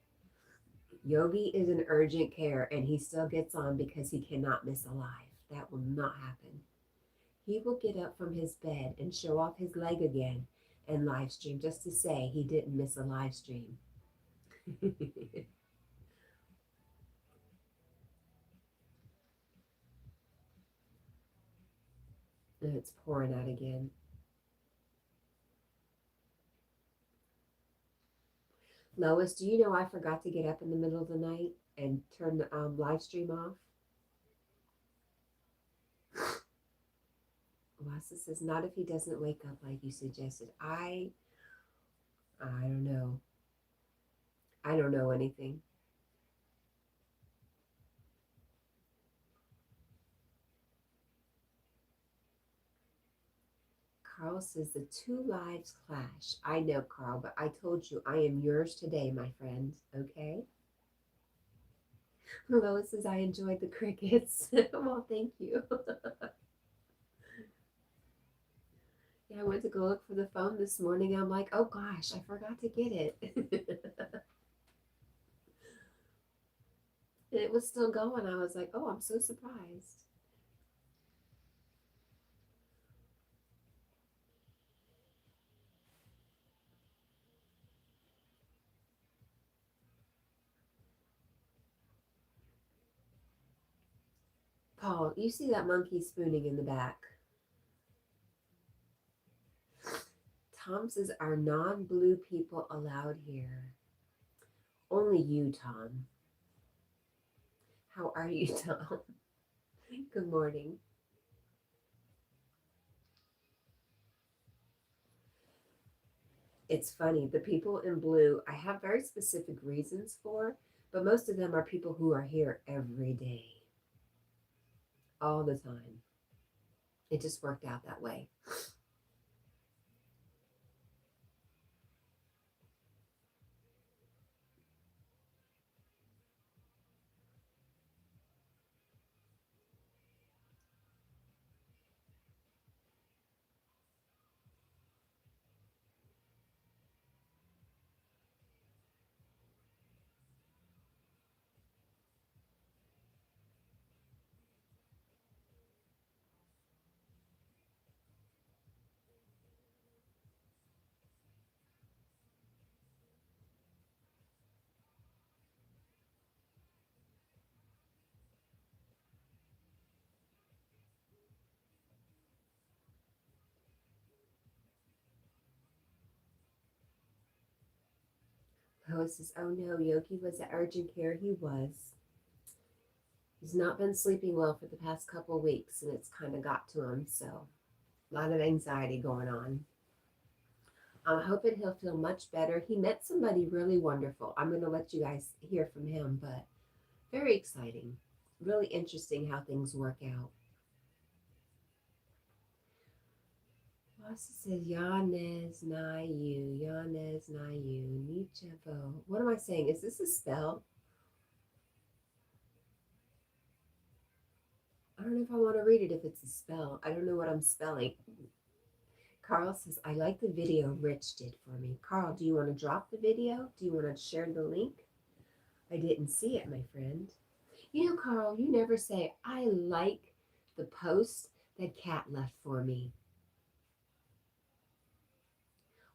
Yogi is in urgent care, and he still gets on because he cannot miss a live. That will not happen. He will get up from his bed and show off his leg again and live stream just to say he didn't miss a live stream. And it's pouring out again. Lois, do you know I forgot to get up in the middle of the night and turn the live stream off? Wassa says, not if he doesn't wake up like you suggested. I don't know. I don't know anything. Carl says the two lives clash. I know, Carl, but I told you I am yours today, my friend. Okay? Lois says I enjoyed the crickets. Well, thank you. Yeah, I went to go look for the phone this morning. I'm like, oh gosh, I forgot to get it. It was still going. I was like, oh, I'm so surprised. Paul, you see that monkey spooning in the back? Tom says, are non-blue people allowed here? Only you, Tom. How are you, Tom? Good morning. It's funny. The people in blue, I have very specific reasons for, but most of them are people who are here every day, all the time. It just worked out that way. Lois says, oh no, Yogi was at urgent care. He was. He's not been sleeping well for the past couple of weeks, and it's kind of got to him. So, a lot of anxiety going on. I'm hoping he'll feel much better. He met somebody really wonderful. I'm going to let you guys hear from him, but very exciting. Really interesting how things work out. Pasta says Yanez na you, Yanez na you, Nichevo. What am I saying? Is this a spell? I don't know if I want to read it if it's a spell. I don't know what I'm spelling. Carl says, I like the video Rich did for me. Carl, do you want to drop the video? Do you want to share the link? I didn't see it, my friend. You know, Carl, you never say, I like the post that Cat left for me.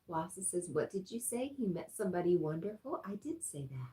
Wassa says, what did you say? He met somebody wonderful? I did say that.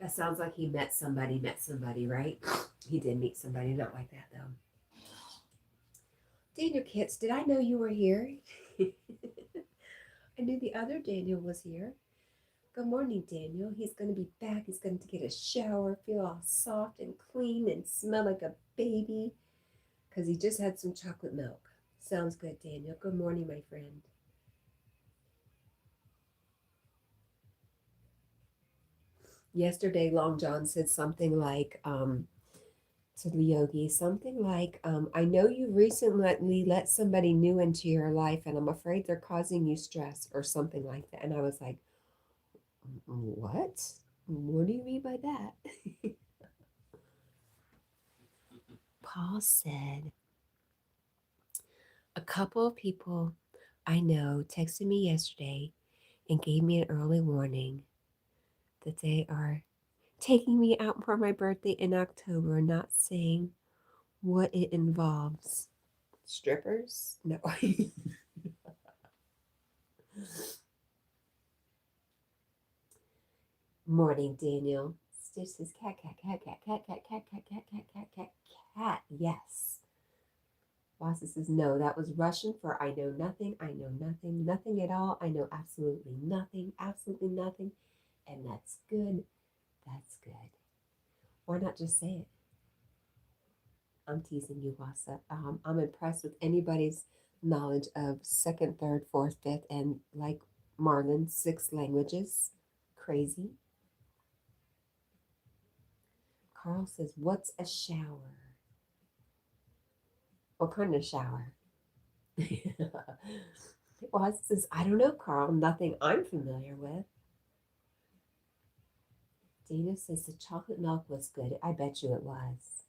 That sounds like he met somebody, right? He did meet somebody, not like that, though. Daniel Kitts, did I know you were here? I knew the other Daniel was here. Good morning, Daniel. He's going to be back. He's going to get a shower, feel all soft and clean and smell like a baby because he just had some chocolate milk. Sounds good, Daniel. Good morning, my friend. Yesterday, Long John said something like, to the yogi, something like, I know you recently let somebody new into your life and I'm afraid they're causing you stress or something like that. And I was like, what? What do you mean by that? Paul said, a couple of people I know texted me yesterday and gave me an early warning that they are taking me out for my birthday in October, not saying what it involves. Strippers? No. Morning, Daniel. Stitch says cat, cat, cat, cat, cat, cat, cat, cat, cat, cat, cat, cat, cat. Yes. Wassa says, no, that was Russian for I know nothing, nothing at all. I know absolutely nothing, and that's good. That's good. Why not just say it? I'm teasing you, Wassa. I'm impressed with anybody's knowledge of second, third, fourth, fifth, and like Marlon, 6 languages. Crazy. Carl says, what's a shower? What kind of shower? Well, says, I don't know, Carl. Nothing I'm familiar with. Dana says the chocolate milk was good. I bet you it was.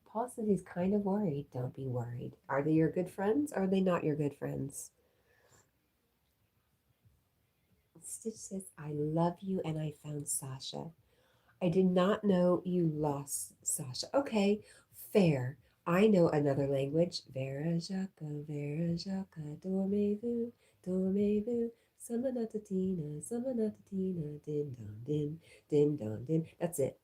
Paul says he's kind of worried. Don't be worried. Are they your good friends or are they not your good friends? Stitch says, I love you and I found Sasha. I did not know you lost Sasha. Okay, fair. I know another language. Vera Jaka, dormez-vous, dormez-vous, samanatatina, samanatatina, din don din, din don din. That's it.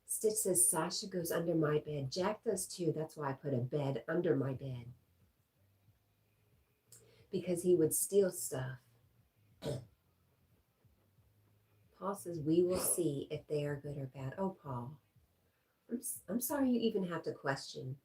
Stitch says Sasha goes under my bed. Jack does too. That's why I put a bed under my bed. Because he would steal stuff. Paul says, we will see if they are good or bad. Oh, Paul, I'm sorry you even have to question.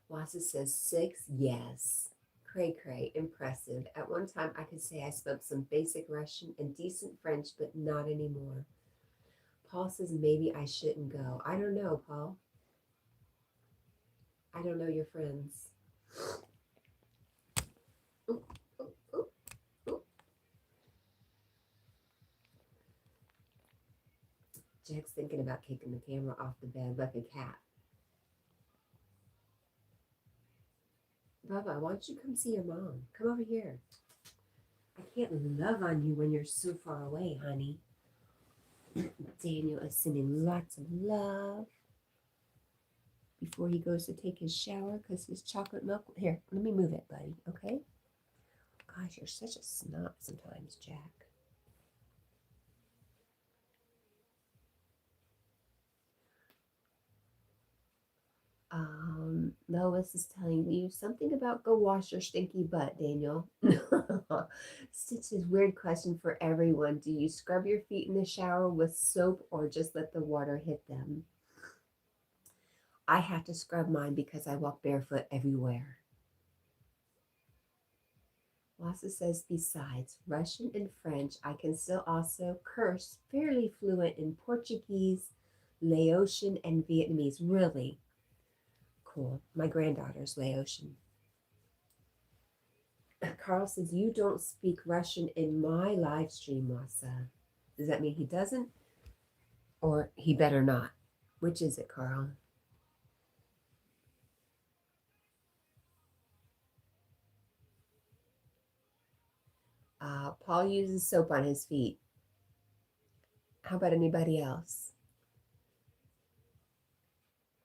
Wassa says 6, yes. Cray cray, impressive. At one time, I could say I spoke some basic Russian and decent French, but not anymore. Paul says maybe I shouldn't go. I don't know, Paul. I don't know your friends. Ooh, ooh, ooh, ooh. Jack's thinking about kicking the camera off the bed like a cat. Bubba, why don't you come see your mom? Come over here. I can't love on you when you're so far away, honey. Daniel is sending lots of love. before he goes to take his shower because his chocolate milk. Here, let me move it, buddy, okay? Gosh, you're such a snot sometimes, Jack. Lois is telling you something about go wash your stinky butt, Daniel. Stitch's weird question for everyone. Do you scrub your feet in the shower with soap or just let the water hit them? I have to scrub mine because I walk barefoot everywhere. Lassa says, besides Russian and French, I can still also curse fairly fluent in Portuguese, Laotian, and Vietnamese. Really? Cool. My granddaughter's Laotian. Carl says, you don't speak Russian in my live stream, Lassa. Does that mean he doesn't? Or he better not? Which is it, Carl? Paul uses soap on his feet. How about anybody else?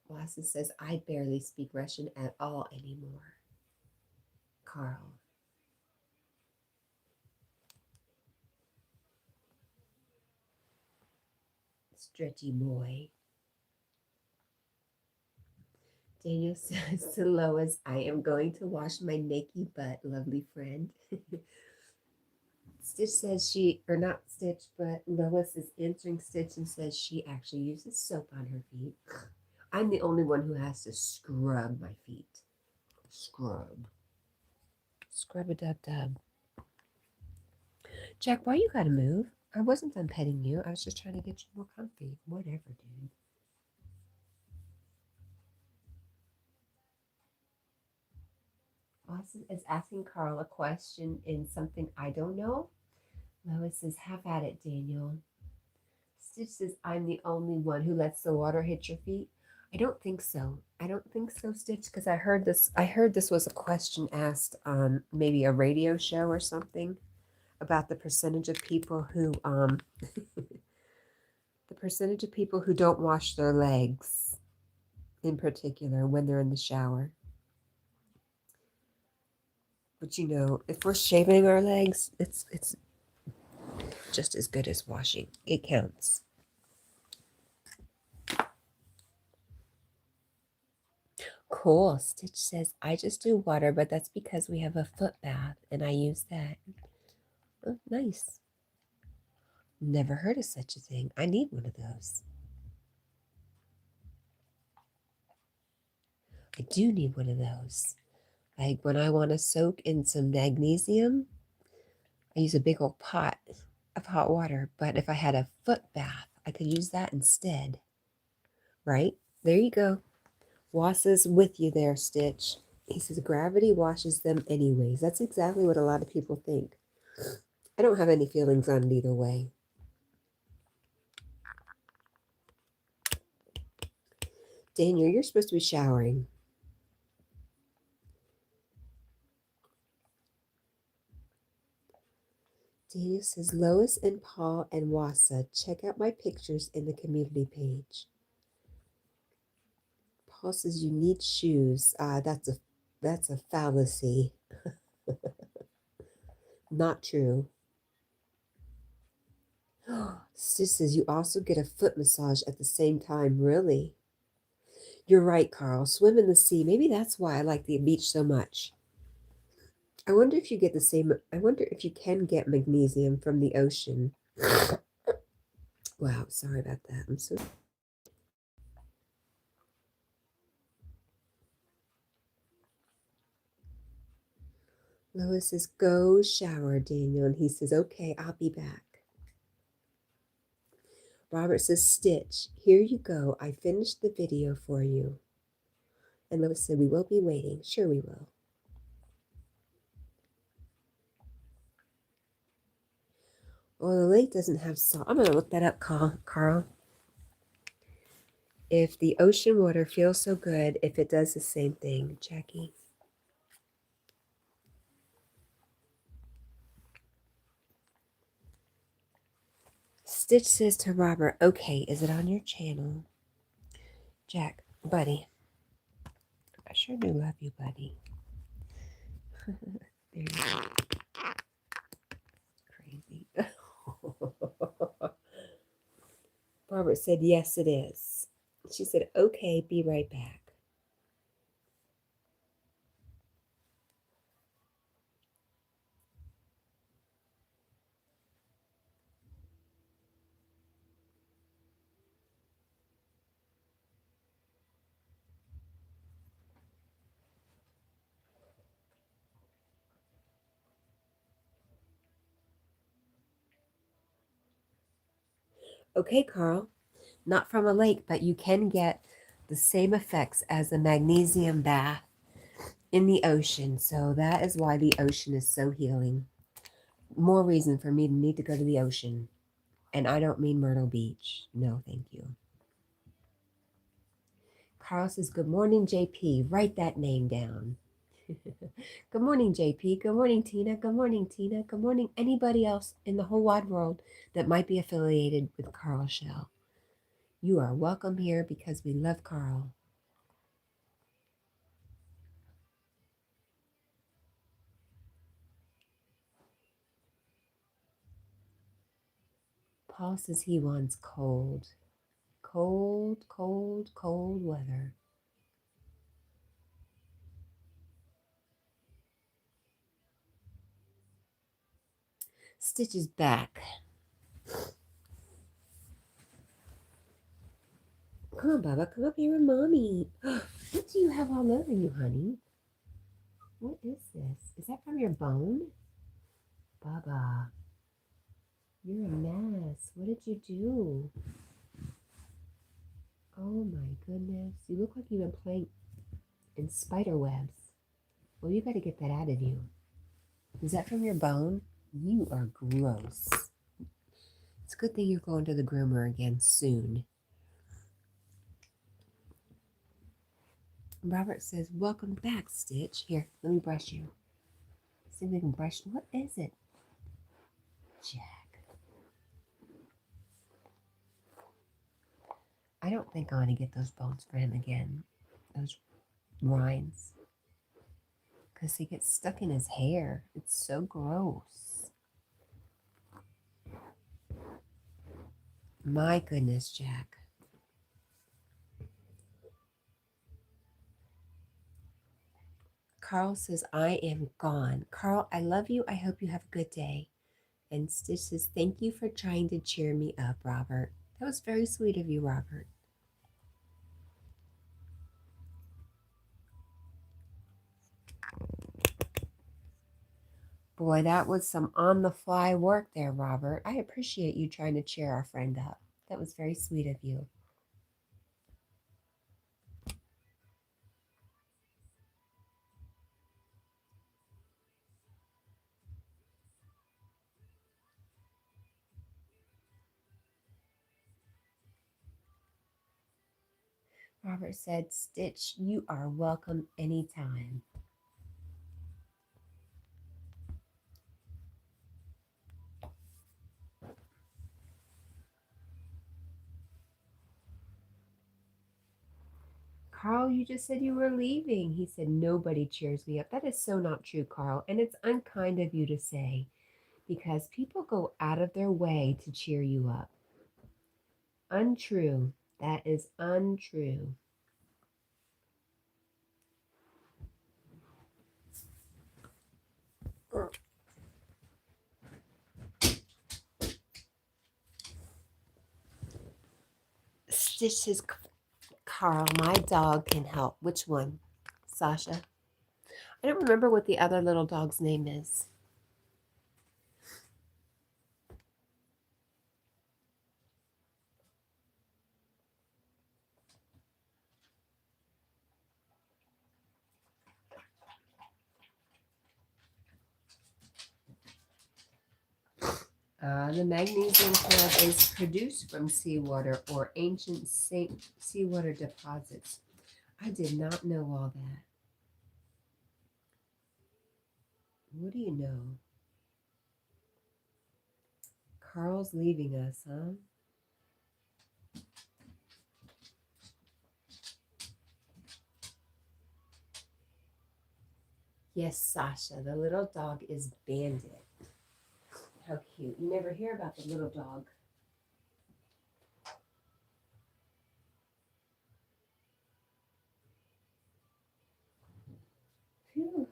Lassa says, I barely speak Russian at all anymore. Carl. Stretchy boy. Daniel says to Lois, I am going to wash my naked butt, lovely friend. Stitch says she, or not Stitch, but Lois is answering Stitch and says she actually uses soap on her feet. I'm the only one who has to scrub my feet. Scrub. Scrub-a-dub-dub. Jack, why you gotta move? I wasn't done petting you. I was just trying to get you more comfy. Whatever, dude. Austin is asking Carl a question in something I don't know. Lois says, have at it, Daniel. Stitch says, I'm the only one who lets the water hit your feet. I don't think so. I don't think so, Stitch, because I heard this was a question asked on maybe a radio show or something about the percentage of people who the percentage of people who don't wash their legs in particular when they're in the shower. But you know, if we're shaving our legs, it's just as good as washing. It counts. Cool. Stitch says, I just do water, but that's because we have a foot bath and I use that. Oh, nice. Never heard of such a thing. I need one of those. I do need one of those. Like when I want to soak in some magnesium, I use a big old pot of hot water. But if I had a foot bath, I could use that instead. Right? There you go. Wassa's with you there, Stitch. He says gravity washes them anyways. That's exactly what a lot of people think. I don't have any feelings on it either way. Daniel, you're supposed to be showering. Daniel says, Lois and Paul and Wassa, check out my pictures in the community page. Paul says, you need shoes. That's a fallacy. Not true. Stitch says, you also get a foot massage at the same time. Really? You're right, Carl. Swim in the sea. Maybe that's why I like the beach so much. I wonder if you get the same. I wonder if you can get magnesium from the ocean. Wow, sorry about that. I'm so. Lois says, go shower, Daniel. And he says, okay, I'll be back. Robert says, Stitch, here you go. I finished the video for you. And Lois said, we will be waiting. Sure we will. Well, the lake doesn't have salt. I'm going to look that up, Carl. If the ocean water feels so good, if it does the same thing, Jackie. Stitch says to Robert, okay, is it on your channel? Jack, buddy, sure do love you, buddy. There you go. Crazy. Barbara said, yes, it is. She said, okay, be right back. Okay, Carl, not from a lake, but you can get the same effects as a magnesium bath in the ocean. So that is why the ocean is so healing. More reason for me to need to go to the ocean. And I don't mean Myrtle Beach. No, thank you. Carl says, good morning, JP. Write that name down. Good morning, JP. Good morning, Tina. Good morning, Tina. Good morning, anybody else in the whole wide world that might be affiliated with Carl Shell. You are welcome here because we love Carl. Paul says he wants cold. Cold, cold, cold weather. Stitch is back. Come on, Bubba. Come up here with Mommy. What do you have all over you, honey? What is this? Is that from your bone? Bubba, you're a mess. What did you do? Oh my goodness. You look like you've been playing in spider webs. Well, you got to get that out of you. Is that from your bone? You are gross. It's a good thing you're going to the groomer again soon. Robert says, welcome back, Stitch. Here, let me brush you. See if we can brush. What is it? Jack. I don't think I want to get those bones for him again. Those rinds. Because he gets stuck in his hair. It's so gross. My goodness, Jack. Carl says, I am gone. Carl, I love you. I hope you have a good day. And Stitch says, thank you for trying to cheer me up, Robert. That was very sweet of you, Robert. Boy, that was some on-the-fly work there, Robert. I appreciate you trying to cheer our friend up. That was very sweet of you. Robert said, Stitch, you are welcome anytime. Carl, you just said you were leaving. He said, nobody cheers me up. That is so not true, Carl. And it's unkind of you to say because people go out of their way to cheer you up. Untrue. That is untrue. Stitch says, Carl, my dog can help. Which one? Sasha? I don't remember what the other little dog's name is. The magnesium club is produced from seawater or ancient seawater deposits. I did not know all that. What do you know? Carl's leaving us, huh? Yes, Sasha, the little dog is Bandit. How cute. You never hear about the little dog. Phew.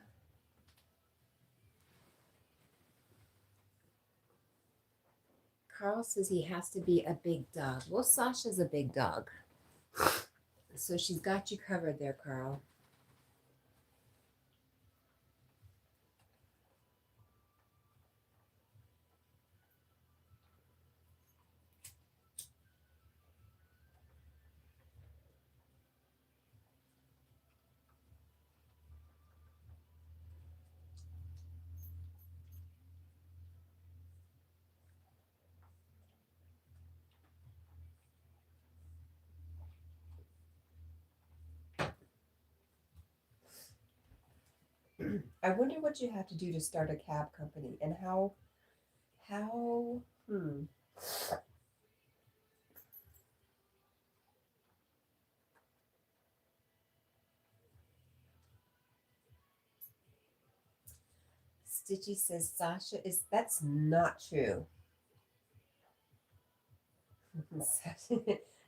Carl says he has to be a big dog. Well, Sasha's a big dog. So she's got you covered there, Carl. I wonder what you have to do to start a cab company and how Stitchy says Sasha is, that's not true.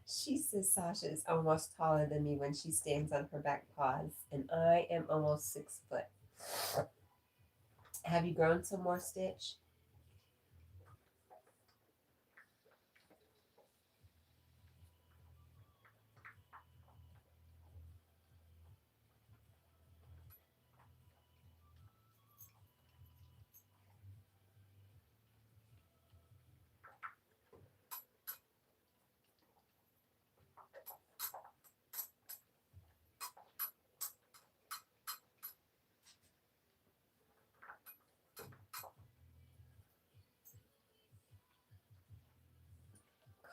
She says Sasha is almost taller than me when she stands on her back paws, and I am almost 6 foot. Have you grown some more, Stitch?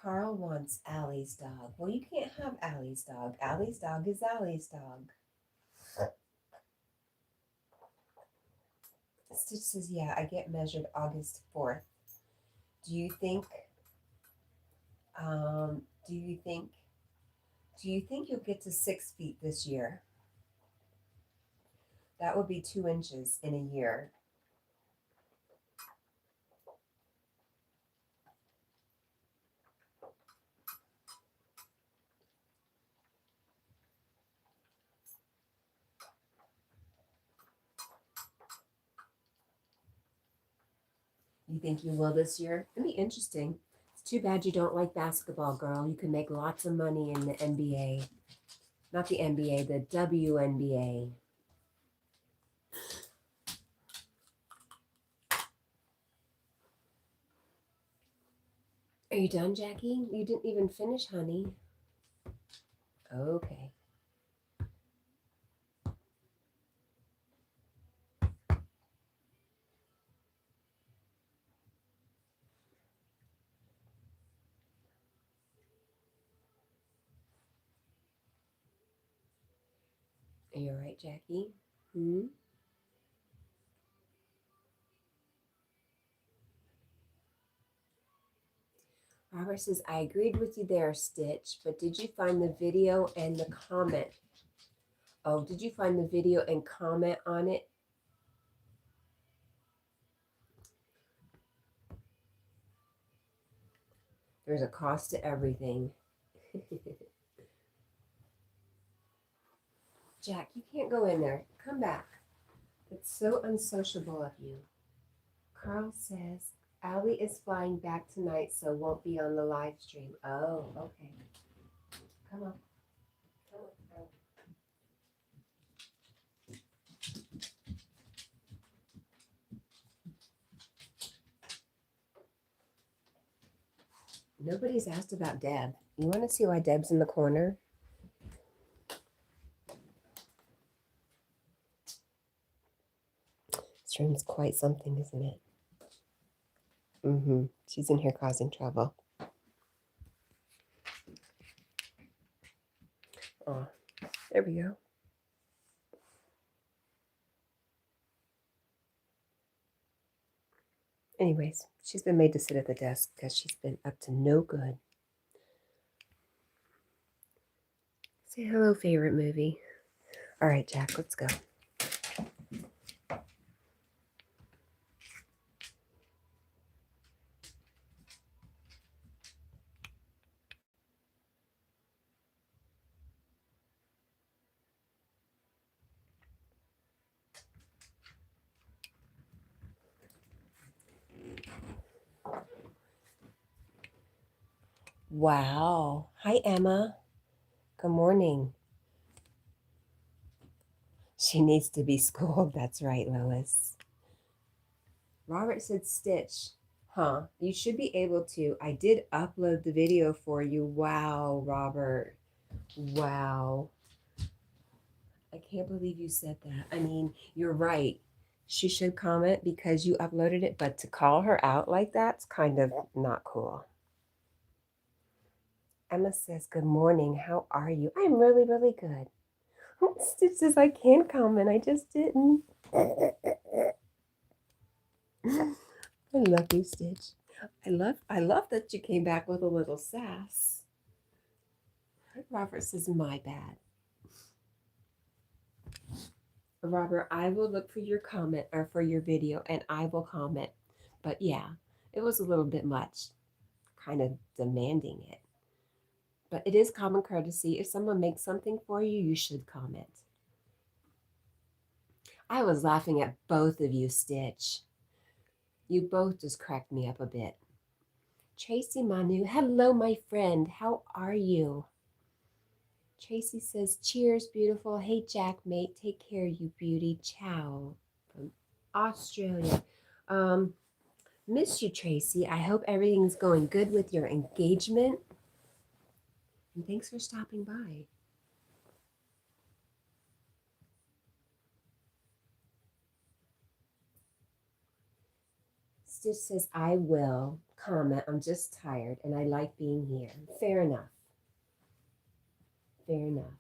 Carl wants Allie's dog. Well, you can't have Allie's dog. Allie's dog is Allie's dog. Stitch says, yeah, I get measured August 4th. Do you think, um, do you think, do you think you'll get to 6 feet this year? That would be 2 inches in a year. You think you will this year? It'll be interesting. It's too bad you don't like basketball, girl. You can make lots of money in the NBA. Not the NBA, the WNBA. Are you done, Jackie? You didn't even finish, honey. Okay. Are you all right, Jackie? Robert says, I agreed with you there, Stitch, but did you find the video and the comment? Oh, did you find the video and comment on it? There's a cost to everything. Jack, you can't go in there. Come back. It's so unsociable of you. Carl says, Allie is flying back tonight, so won't be on the live stream. Oh, okay. Come on. Come on. Nobody's asked about Deb. You want to see why Deb's in the corner? This room's quite something, isn't it? She's in here causing trouble. Oh, there we go. Anyways, she's been made to sit at the desk because she's been up to no good. Say hello, favorite movie. All right, Jack, let's go. Wow. Hi, Emma. Good morning. She needs to be schooled. That's right, Lois. Robert said Stitch. Huh. You should be able to. I did upload the video for you. Wow, Robert. Wow. I can't believe you said that. I mean, you're right. She should comment because you uploaded it, but to call her out like that's kind of not cool. Emma says, good morning. How are you? I'm really, really good. Stitch says, I can't comment. I just didn't. I love you, Stitch. I love that you came back with a little sass. Robert says, my bad. Robert, I will look for your comment or for your video and I will comment. But yeah, it was a little bit much, kind of demanding it. But it is common courtesy. If someone makes something for you, you should comment. I was laughing at both of you, Stitch. You both just cracked me up a bit. Tracy Manu, hello, my friend. How are you? Tracy says, cheers, beautiful. Hey, Jack, mate. Take care, you beauty. Ciao. From Australia. Miss you, Tracy. I hope everything's going good with your engagement. And thanks for stopping by. Stitch says, I will comment. I'm just tired and I like being here. Fair enough. Fair enough.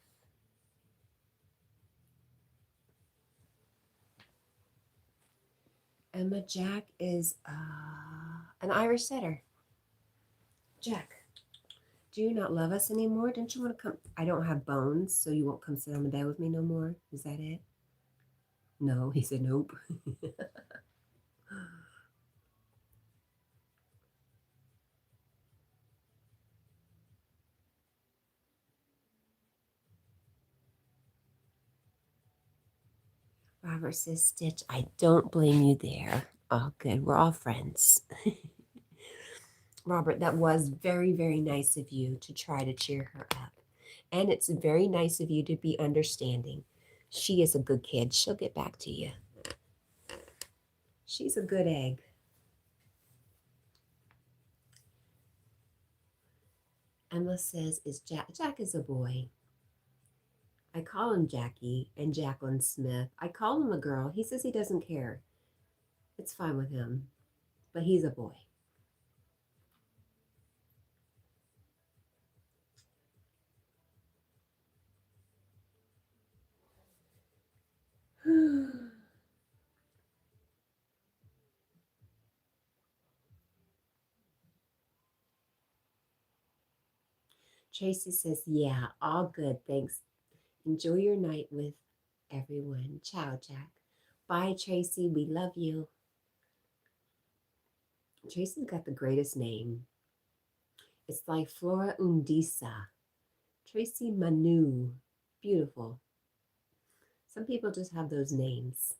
Emma, Jack is an Irish setter. Jack, do you not love us anymore? Don't you want to come? I don't have bones, so you won't come sit on the bed with me no more. Is that it? No, he said nope. Robert says, Stitch, I don't blame you there. Oh, good. We're all friends. Robert, that was very, very nice of you to try to cheer her up. And it's very nice of you to be understanding. She is a good kid. She'll get back to you. She's a good egg. Emma says, is Jack is a boy. I call him Jackie and Jacqueline Smith. I call him a girl. He says he doesn't care. It's fine with him, but he's a boy. Tracy says, yeah, all good, thanks. Enjoy your night with everyone. Ciao, Jack. Bye, Tracy. We love you. Tracy's got the greatest name. It's like Flora Undisa. Tracy Manu. Beautiful. Some people just have those names.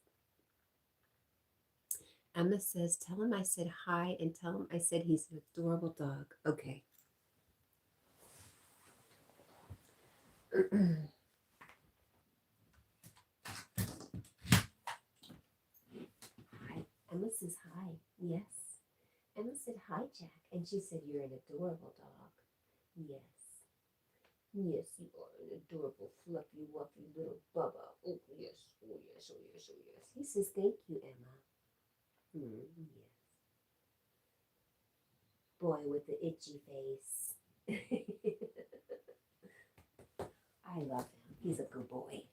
Emma says, tell him I said hi and tell him I said he's an adorable dog. Okay. Hi. Emma says hi. Yes. Emma said hi, Jack. And she said, you're an adorable dog. Yes. Yes, you are an adorable, fluffy, wuffy little Bubba. Oh, yes. Oh, yes. Oh, yes. Oh, yes. He says, thank you, Emma. Yes. Boy with the itchy face. I love him. He's a good boy.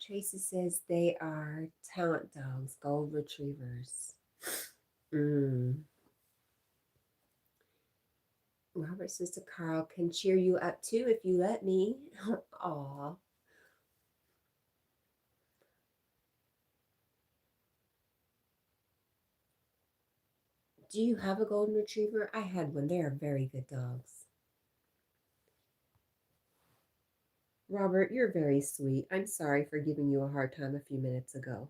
Tracy says they are talent dogs, gold retrievers. Robert says to Carl, can cheer you up too if you let me. Aw. Do you have a golden retriever? I had one. They are very good dogs. Robert, you're very sweet. I'm sorry for giving you a hard time a few minutes ago.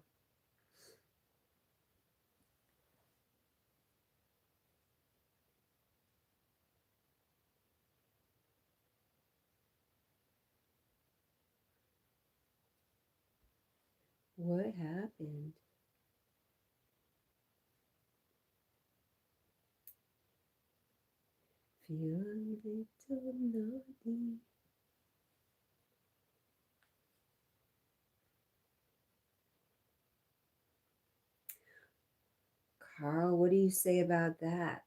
What happened? Feel a little naughty. Carl, what do you say about that?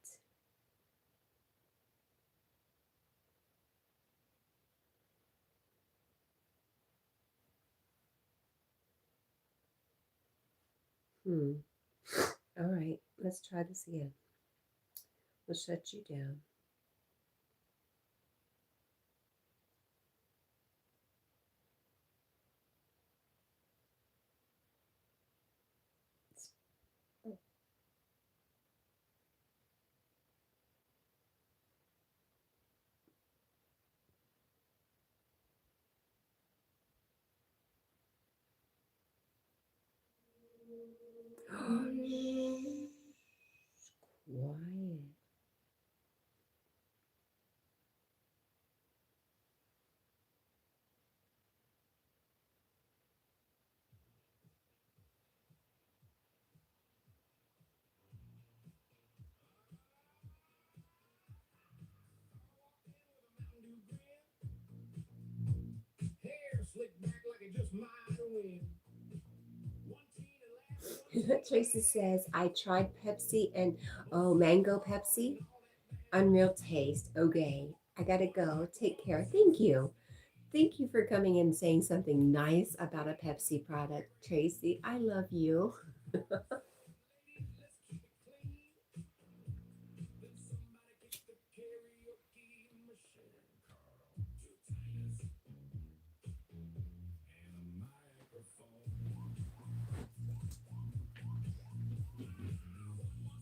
All right, let's try this again. We'll shut you down. Quiet. Tracy says, I tried Pepsi and mango Pepsi. Unreal taste. Okay. I gotta go. Take care. Thank you. Thank you for coming and saying something nice about a Pepsi product, Tracy. I love you.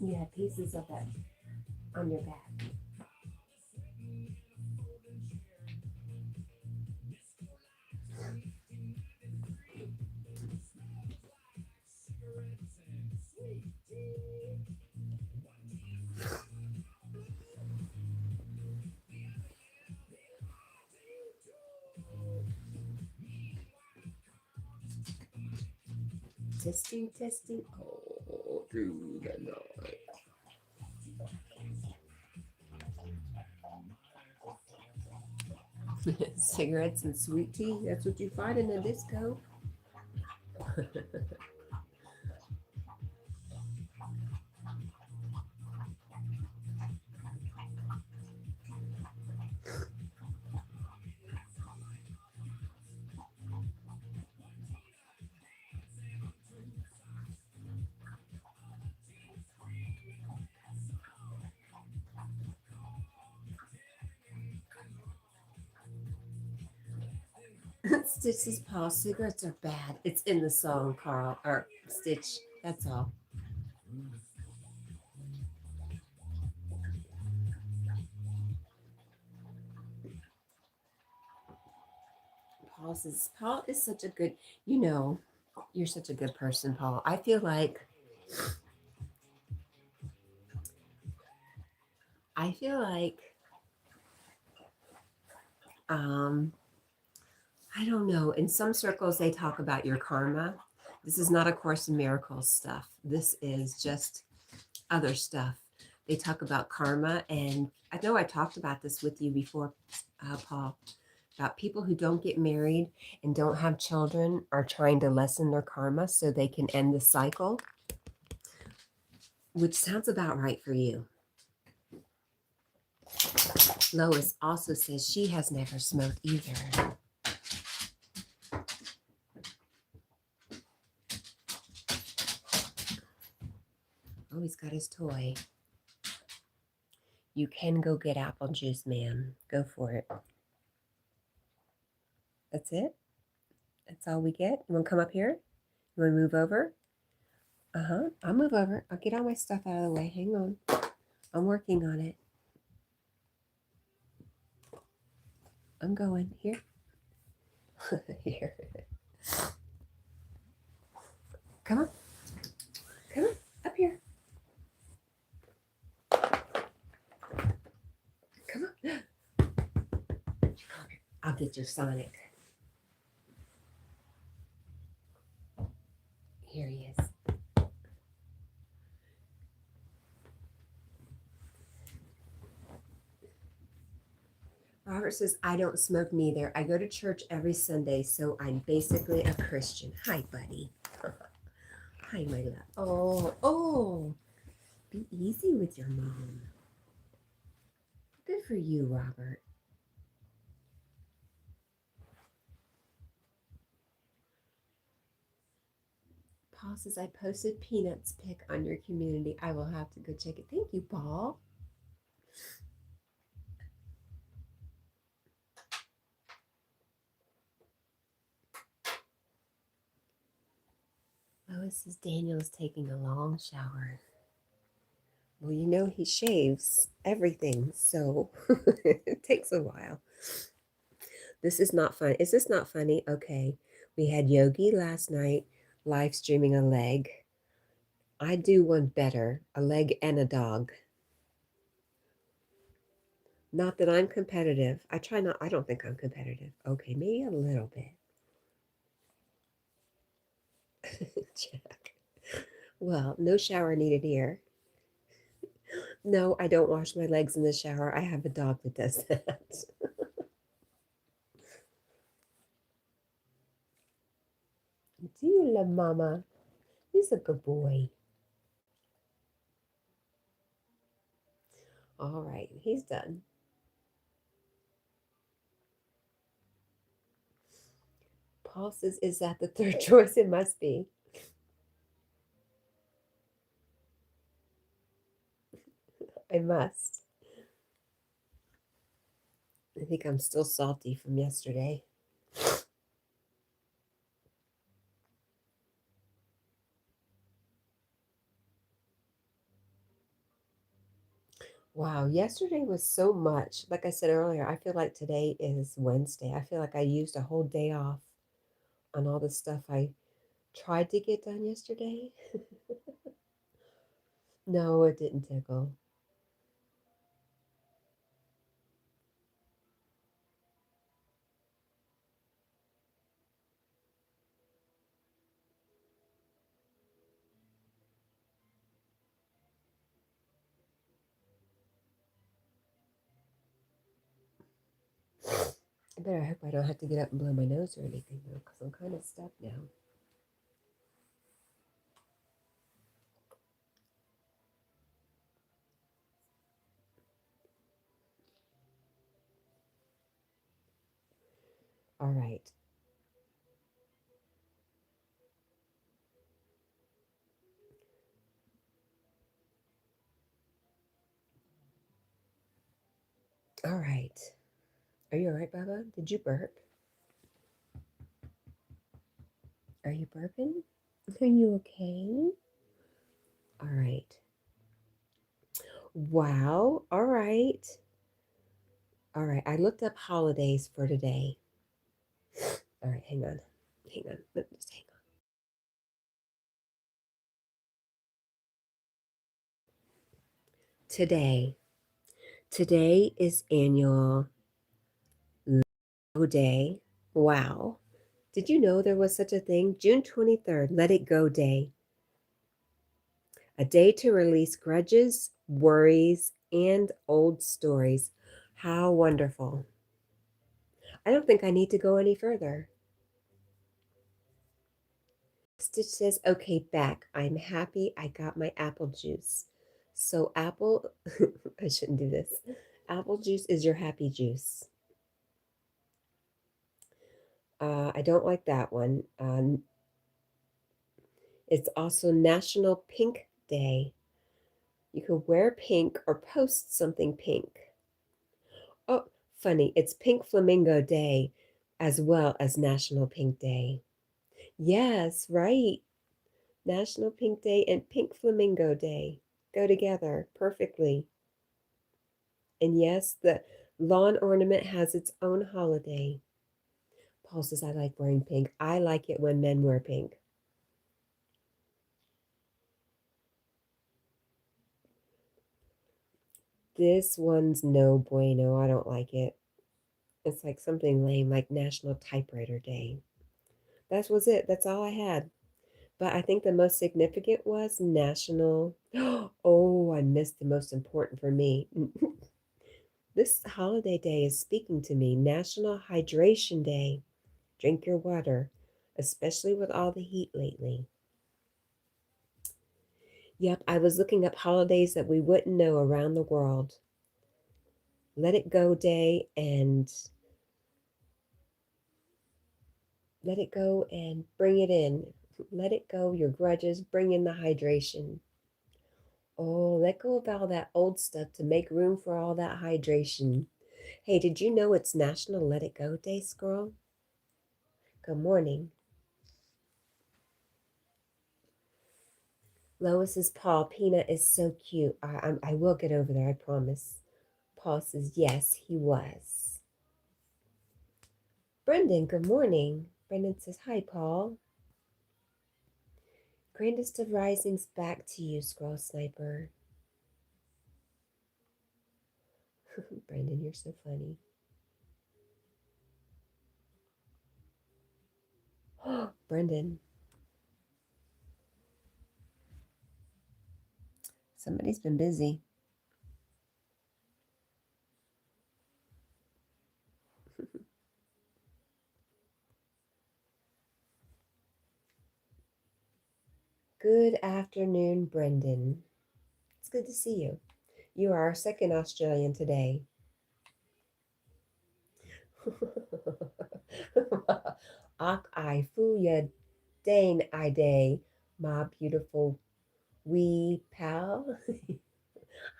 You have pieces of that on your back. Testing, testing. Oh, through the night. Cigarettes and sweet tea. That's what you find in a disco. Stitch's Paul, cigarettes are bad. It's in the song, Carl, or Stitch. That's all. Paul is such a good, you're such a good person, Paul. I feel like, um, I don't know. In some circles, they talk about your karma. This is not a Course in Miracles stuff. This is just other stuff. They talk about karma, and I know I talked about this with you before, Paul, about people who don't get married and don't have children are trying to lessen their karma so they can end the cycle, which sounds about right for you. Lois also says she has never smoked either. Oh, he's got his toy. You can go get apple juice, ma'am. Go for it. That's it? That's all we get? You want to come up here? You want to move over? I'll move over. I'll get all my stuff out of the way. Hang on. I'm working on it. I'm going. Here. Here. Come on. Come on. Up here. Come on. I'll get your Sonic. Here he is. Robert says, I don't smoke neither. I go to church every Sunday, so I'm basically a Christian. Hi, buddy. Hi, my love. Oh. Be easy with your mom. Good for you, Robert. Paul says, I posted Peanuts pic on your community. I will have to go check it. Thank you, Paul. Lois says, Daniel is taking a long shower. Well, you know he shaves everything, so it takes a while. This is not fun. Is this not funny? Okay. We had Yogi last night live streaming a leg. I do one better, a leg and a dog. Not that I'm competitive. I don't think I'm competitive. Okay, maybe a little bit. Jack. Well, no shower needed here. No, I don't wash my legs in the shower. I have a dog that does that. Do you love Mama? He's a good boy. All right, he's done. Paul says, is that the third choice? It must be. I must. I think I'm still salty from yesterday. Wow, yesterday was so much. Like I said earlier, I feel like today is Wednesday. I feel like I used a whole day off on all the stuff I tried to get done yesterday. No, it didn't tickle. I better hope I don't have to get up and blow my nose or anything, though, because I'm kind of stuck now. All right. All right. Are you all right, Baba? Did you burp? Are you burping? Are you okay? All right. Wow. All right. All right. I looked up holidays for today. All right. Hang on. Hang on. Just hang on. Today. Today is annual Go Day. Wow. Did you know there was such a thing? June 23rd, Let It Go Day. A day to release grudges, worries, and old stories. How wonderful. I don't think I need to go any further. Stitch says, okay, back. I'm happy I got my apple juice. So apple, I shouldn't do this. Apple juice is your happy juice. I don't like that one. It's also National Pink Day. You could wear pink or post something pink. Oh, funny. It's Pink Flamingo Day as well as National Pink Day. Yes, right. National Pink Day and Pink Flamingo Day go together perfectly. And yes, the lawn ornament has its own holiday. Paul says, I like wearing pink. I like it when men wear pink. This one's no bueno. I don't like it. It's like something lame, like National Typewriter Day. That was it. That's all I had. But I think the most significant was National. Oh, I missed the most important for me. This holiday day is speaking to me. National Hydration Day. Drink your water, especially with all the heat lately. Yep, I was looking up holidays that we wouldn't know around the world. Let It Go Day and Let It Go and Bring It In. Let it go, your grudges, bring in the hydration. Oh, let go of all that old stuff to make room for all that hydration. Hey, did you know it's National Let It Go Day, Squirrel? Good morning. Lois says, Paul, Peanut is so cute. I will get over there, I promise. Paul says, yes, he was. Brendan, good morning. Brendan says, hi, Paul. Grandest of Risings back to you, Squirrel Sniper. Brendan, you're so funny. Brendan. Somebody's been busy. Good afternoon, Brendan. It's good to see you. You are our second Australian today. Ak I fuya dane I day, my beautiful wee pal.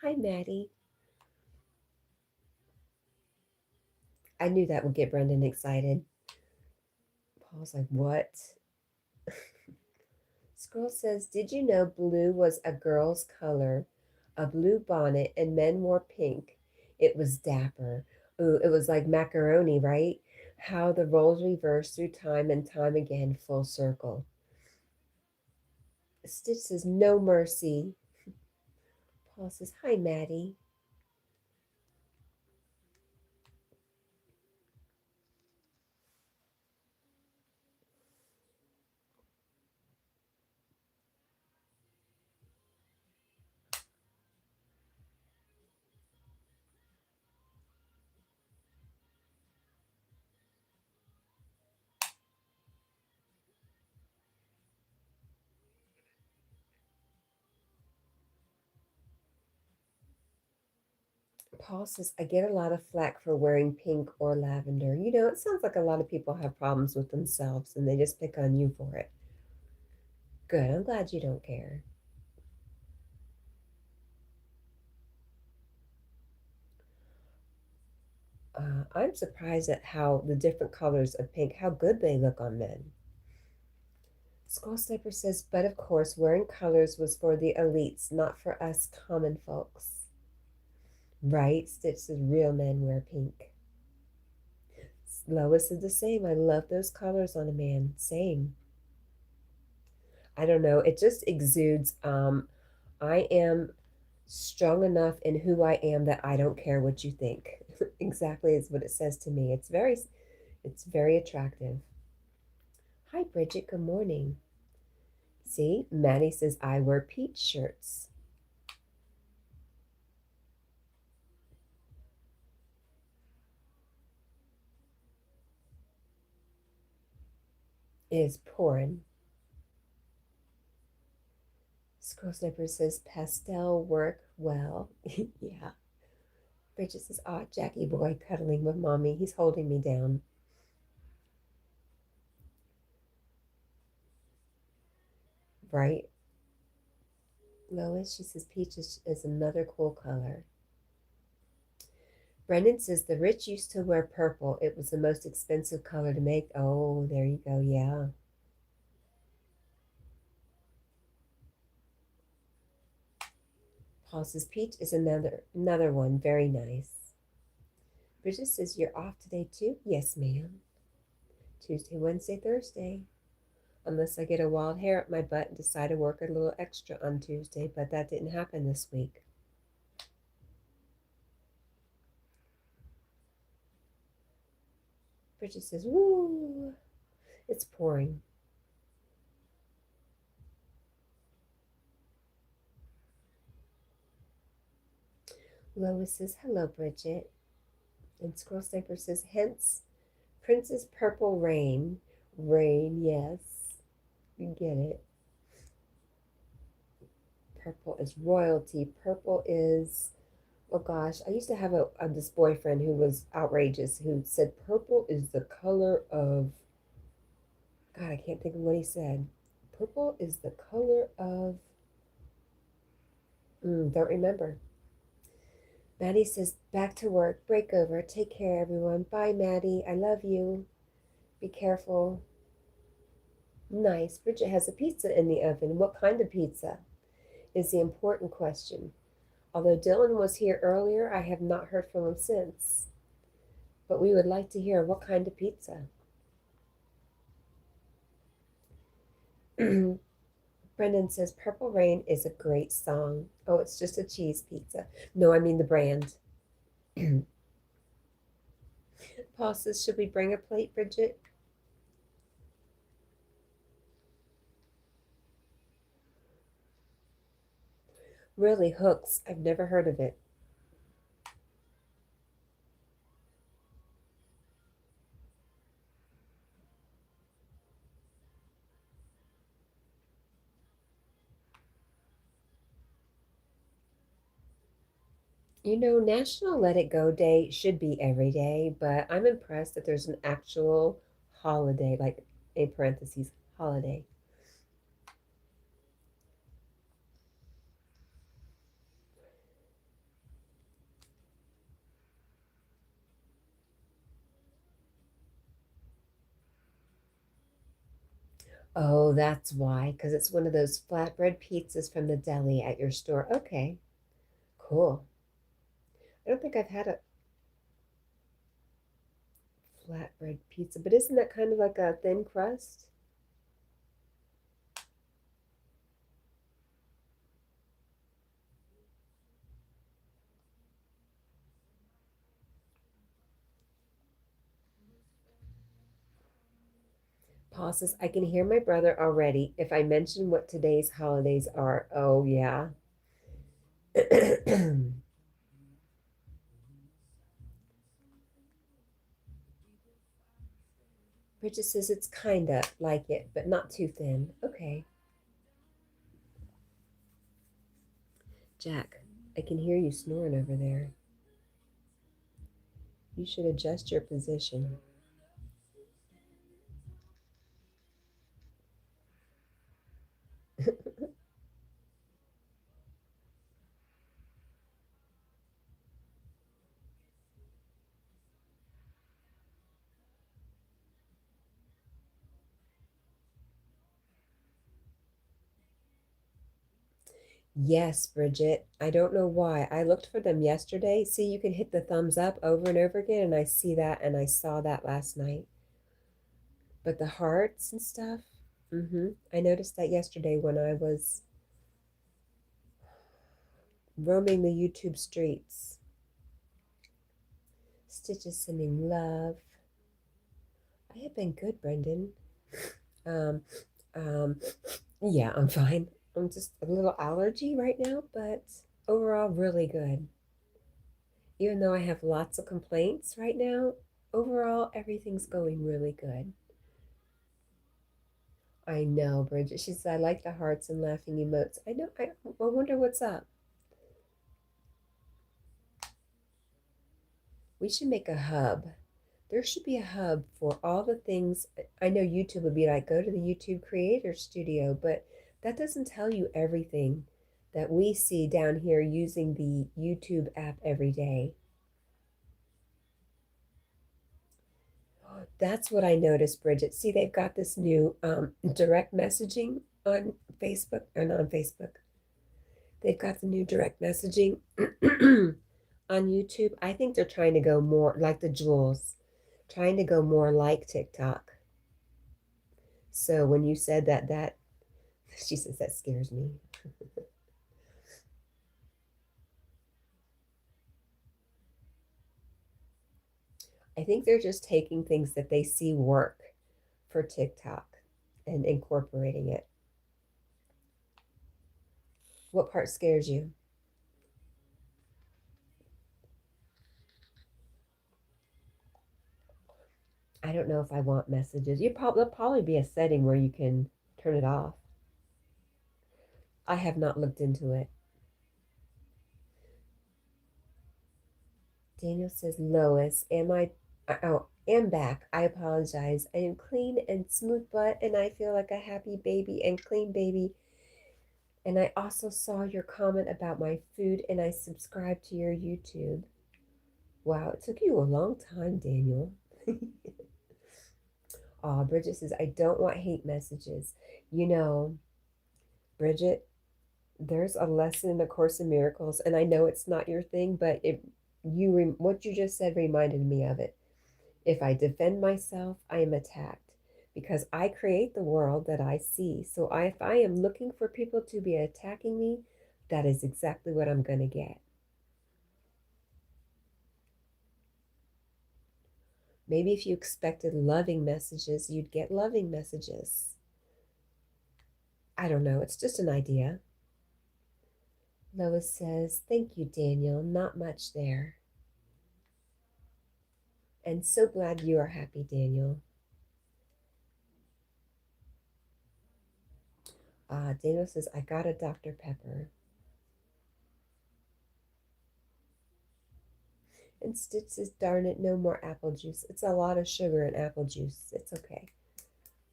Hi, Maddie. I knew that would get Brendan excited. Paul's like, what? Squirrel says, did you know blue was a girl's color? A blue bonnet and men wore pink. It was dapper. Ooh, it was like macaroni, right? How the roles reverse through time and time again, full circle. Stitch says, no mercy. Paul says, hi, Maddie. Paul says, I get a lot of flack for wearing pink or lavender. You know, it sounds like a lot of people have problems with themselves and they just pick on you for it. Good. I'm glad you don't care. I'm surprised at how the different colors of pink, how good they look on men. Skull Sniper says, but of course, wearing colors was for the elites, not for us common folks. Right? Stitch says, real men wear pink. Lois is the same. I love those colors on a man. Same. I don't know. It just exudes. I am strong enough in who I am that I don't care what you think. Exactly is what it says to me. It's very attractive. Hi, Bridget. Good morning. See, Maddie says I wear peach shirts. It is pouring. Scroll Sniper says pastel work well. Yeah. Bridget says, oh, Jackie boy cuddling with mommy. He's holding me down. Right? Lois, she says peach is another cool color. Brendan says the rich used to wear purple. It was the most expensive color to make. Oh, there you go. Yeah. Paul says peach is another one. Very nice. Bridget says you're off today too. Yes, ma'am. Tuesday, Wednesday, Thursday. Unless I get a wild hair up my butt and decide to work a little extra on Tuesday, but that didn't happen this week. Bridget says, woo, it's pouring. Lois says, hello, Bridget. And Squirrel Sniper says, hence Princess Purple Rain. Rain, yes. You get it. Purple is royalty. Purple is, oh gosh, I used to have this boyfriend who was outrageous, who said purple is the color of, God, I can't think of what he said. Purple is the color of, don't remember. Maddie says, back to work, break over, take care, everyone. Bye, Maddie. I love you. Be careful. Nice. Bridget has a pizza in the oven. What kind of pizza is the important question. Although Dylan was here earlier, I have not heard from him since. But we would like to hear what kind of pizza. Brendan says, Purple Rain is a great song. Oh, it's just a cheese pizza. No, I mean the brand. Paul says, should we bring a plate, Bridget? Really, Hooks. I've never heard of it. You know, National Let It Go Day should be every day, but I'm impressed that there's an actual holiday, like in parentheses, holiday. Oh, that's why, because it's one of those flatbread pizzas from the deli at your store. Okay, cool. I don't think I've had a flatbread pizza, but isn't that kind of like a thin crust? Pauses. I can hear my brother already. If I mention what today's holidays are, oh yeah. Bridget says it's kinda like it, but not too thin. Okay. Jack, I can hear you snoring over there. You should adjust your position. Yes, Bridget. I don't know why. I looked for them yesterday. See, you can hit the thumbs up over and over again, and I see that, and I saw that last night. But the hearts and stuff, I noticed that yesterday when I was roaming the YouTube streets. Stitch is sending love. I have been good, Brendan. Um, um, yeah, I'm fine. I'm just a little allergy right now, but overall, really good. Even though I have lots of complaints right now, overall, everything's going really good. I know, Bridget. She said, I like the hearts and laughing emotes. I know. I wonder what's up. We should make a hub. There should be a hub for all the things. I know YouTube would be like, go to the YouTube Creator Studio, but that doesn't tell you everything that we see down here using the YouTube app every day. That's what I noticed, Bridget. See, they've got this new direct messaging on Facebook, or not on Facebook. They've got the new direct messaging on YouTube. I think they're trying to go more like the jewels, trying to go more like TikTok. So when you said that, she says that scares me. I think they're just taking things that they see work for TikTok and incorporating it. What part scares you? I don't know if I want messages. There'll probably be a setting where you can turn it off. I have not looked into it. Daniel says, Lois, am back. I apologize. I am clean and smooth butt, and I feel like a happy baby and clean baby. And I also saw your comment about my food, and I subscribed to your YouTube. Wow, it took you a long time, Daniel. Aw, Bridget says, I don't want hate messages. You know, Bridget, there's a lesson in the Course in Miracles, and I know it's not your thing, but what you just said reminded me of it. If I defend myself, I am attacked because I create the world that I see. So if I am looking for people to be attacking me, that is exactly what I'm going to get. Maybe if you expected loving messages, you'd get loving messages. I don't know. It's just an idea. Lois says, thank you, Daniel. Not much there. And so glad you are happy, Daniel. Daniel says, I got a Dr. Pepper. And Stitch says, darn it, no more apple juice. It's a lot of sugar in apple juice. It's okay.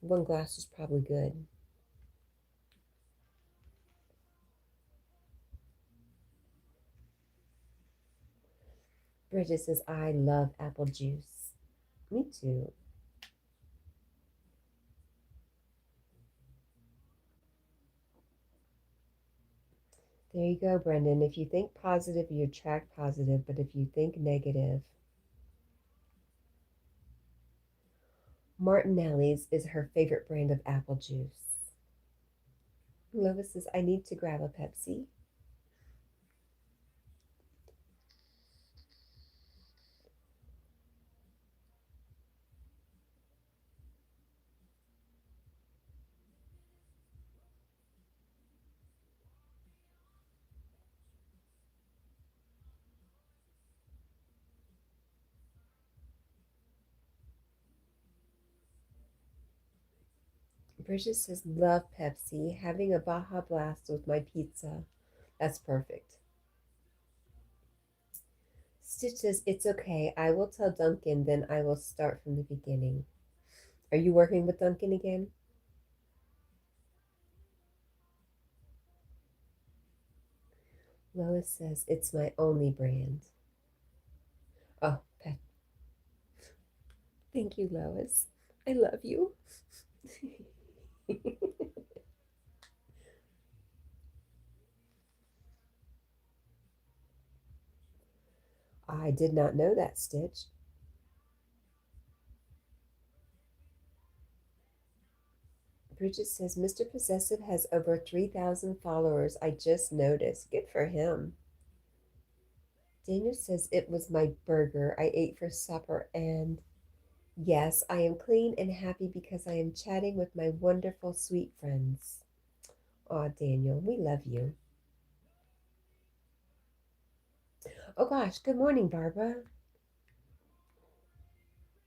One glass is probably good. Bridget says, I love apple juice. Me too. There you go, Brendan. If you think positive, you attract positive. But if you think negative, Martinelli's is her favorite brand of apple juice. Lois says, I need to grab a Pepsi. Bridget says, love Pepsi. Having a Baja Blast with my pizza. That's perfect. Stitch says, it's okay. I will tell Duncan, then I will start from the beginning. Are you working with Duncan again? Lois says, it's my only brand. Oh, Pep. Thank you, Lois. I love you. I did not know that, Stitch. Bridget says, Mr. Possessive has over 3,000 followers. I just noticed. Good for him. Daniel says, it was my burger I ate for supper, and yes, I am clean and happy because I am chatting with my wonderful, sweet friends. Aw, Daniel, we love you. Oh gosh, good morning, Barbara.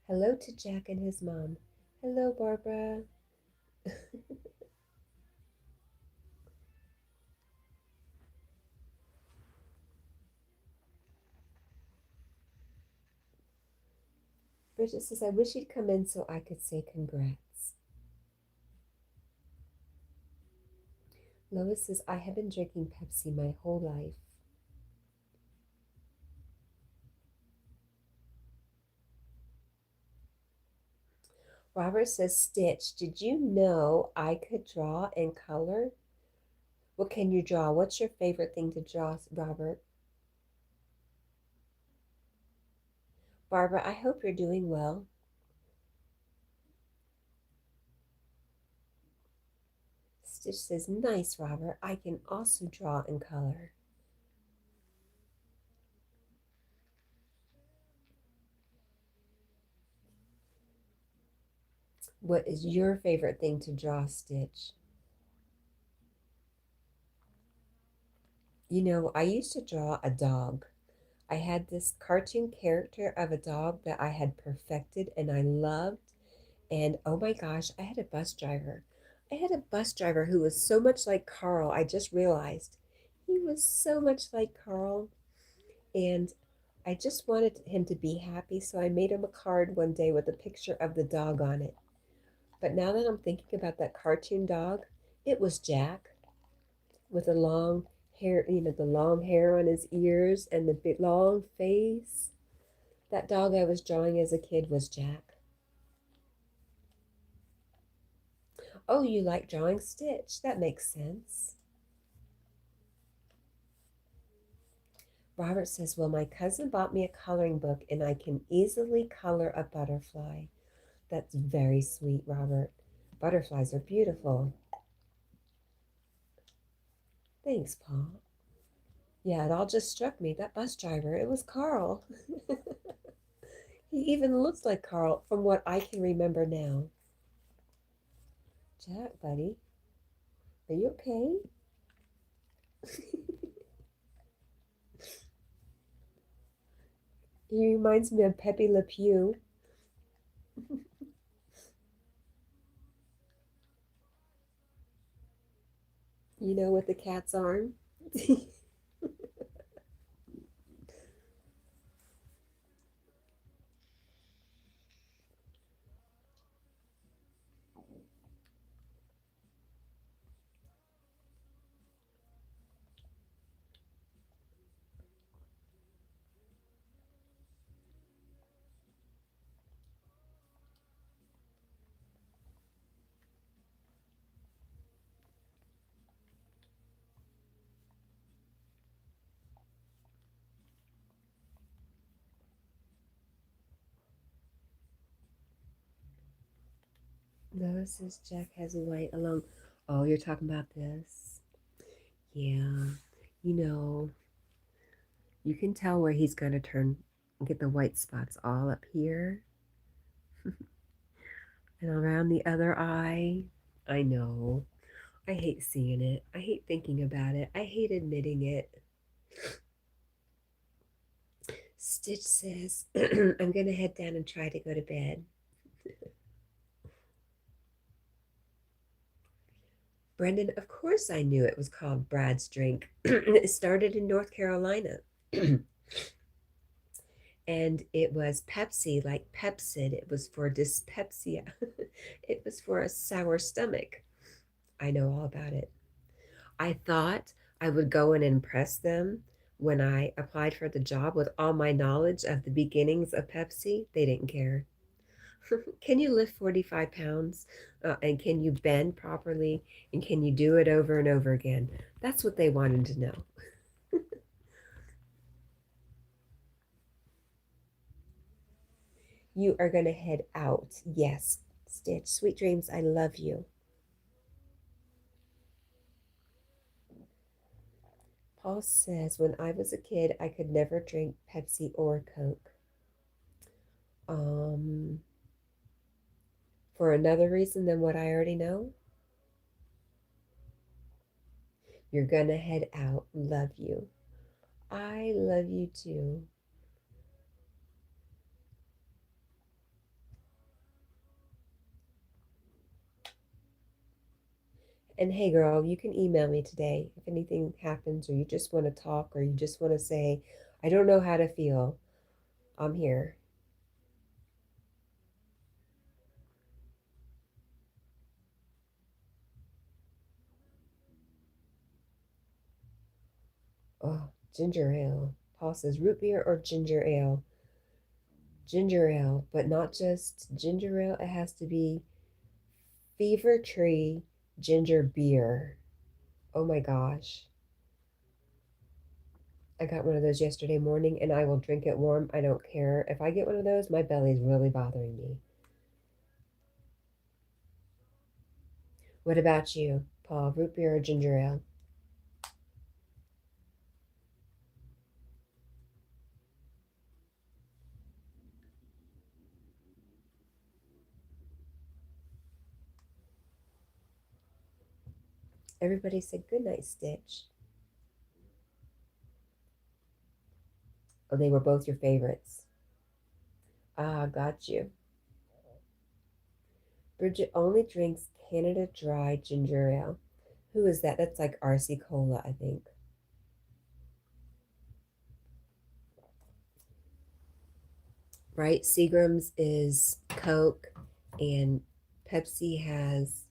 Hello to Jack and his mom. Hello, Barbara. Bridget says, I wish he'd come in so I could say congrats. Lois says, I have been drinking Pepsi my whole life. Robert says, Stitch, did you know I could draw and color? What can you draw? What's your favorite thing to draw, Robert? Barbara, I hope you're doing well. Stitch says, nice, Robert. I can also draw in color. What is your favorite thing to draw, Stitch? You know, I used to draw a dog. I had this cartoon character of a dog that I had perfected and I loved. And oh my gosh, I had a bus driver. I had a bus driver who was so much like Carl. I just realized he was so much like Carl. And I just wanted him to be happy. So I made him a card one day with a picture of the dog on it. But now that I'm thinking about that cartoon dog, it was Jack with the long hair, the long hair on his ears and the big long face. That dog I was drawing as a kid was Jack. Oh, you like drawing Stitch? That makes sense. Robert says, well, my cousin bought me a coloring book and I can easily color a butterfly. That's very sweet, Robert. Butterflies are beautiful. Thanks, Paul. Yeah, it all just struck me. That bus driver, it was Carl. He even looks like Carl from what I can remember now. Jack, buddy, are you okay? He reminds me of Pepe Le Pew. You know, with the cat's arm. No, says Jack has a white along. Oh, you're talking about this? Yeah. You know, you can tell where he's going to turn and get the white spots all up here and around the other eye. I know. I hate seeing it. I hate thinking about it. I hate admitting it. Stitch says, I'm going to head down and try to go to bed. Brendan, of course I knew it was called Brad's Drink. It started in North Carolina. And it was Pepsi, like Pepsid. It was for dyspepsia. It was for a sour stomach. I know all about it. I thought I would go and impress them when I applied for the job with all my knowledge of the beginnings of Pepsi. They didn't care. Can you lift 45 pounds? And can you bend properly? And can you do it over and over again? That's what they wanted to know. You are going to head out. Yes, Stitch. Sweet dreams. I love you. Paul says, when I was a kid, I could never drink Pepsi or Coke. Um, for another reason than what I already know. You're going to head out. Love you. I love you too. And hey, girl, you can email me today if anything happens, or you just want to talk, or you just want to say, I don't know how to feel. I'm here. Oh, ginger ale. Paul says root beer or ginger ale. Ginger ale, but not just ginger ale. It has to be Fever Tree ginger beer. Oh my gosh. I got one of those yesterday morning and I will drink it warm. I don't care. If I get one of those, my belly's really bothering me. What about you? Paul, root beer or ginger ale? Everybody said good night, Stitch. Oh, they were both your favorites. Ah, got you. Bridget only drinks Canada Dry ginger ale. Who is that? That's like RC Cola, I think. Right? Seagram's is Coke, and Pepsi has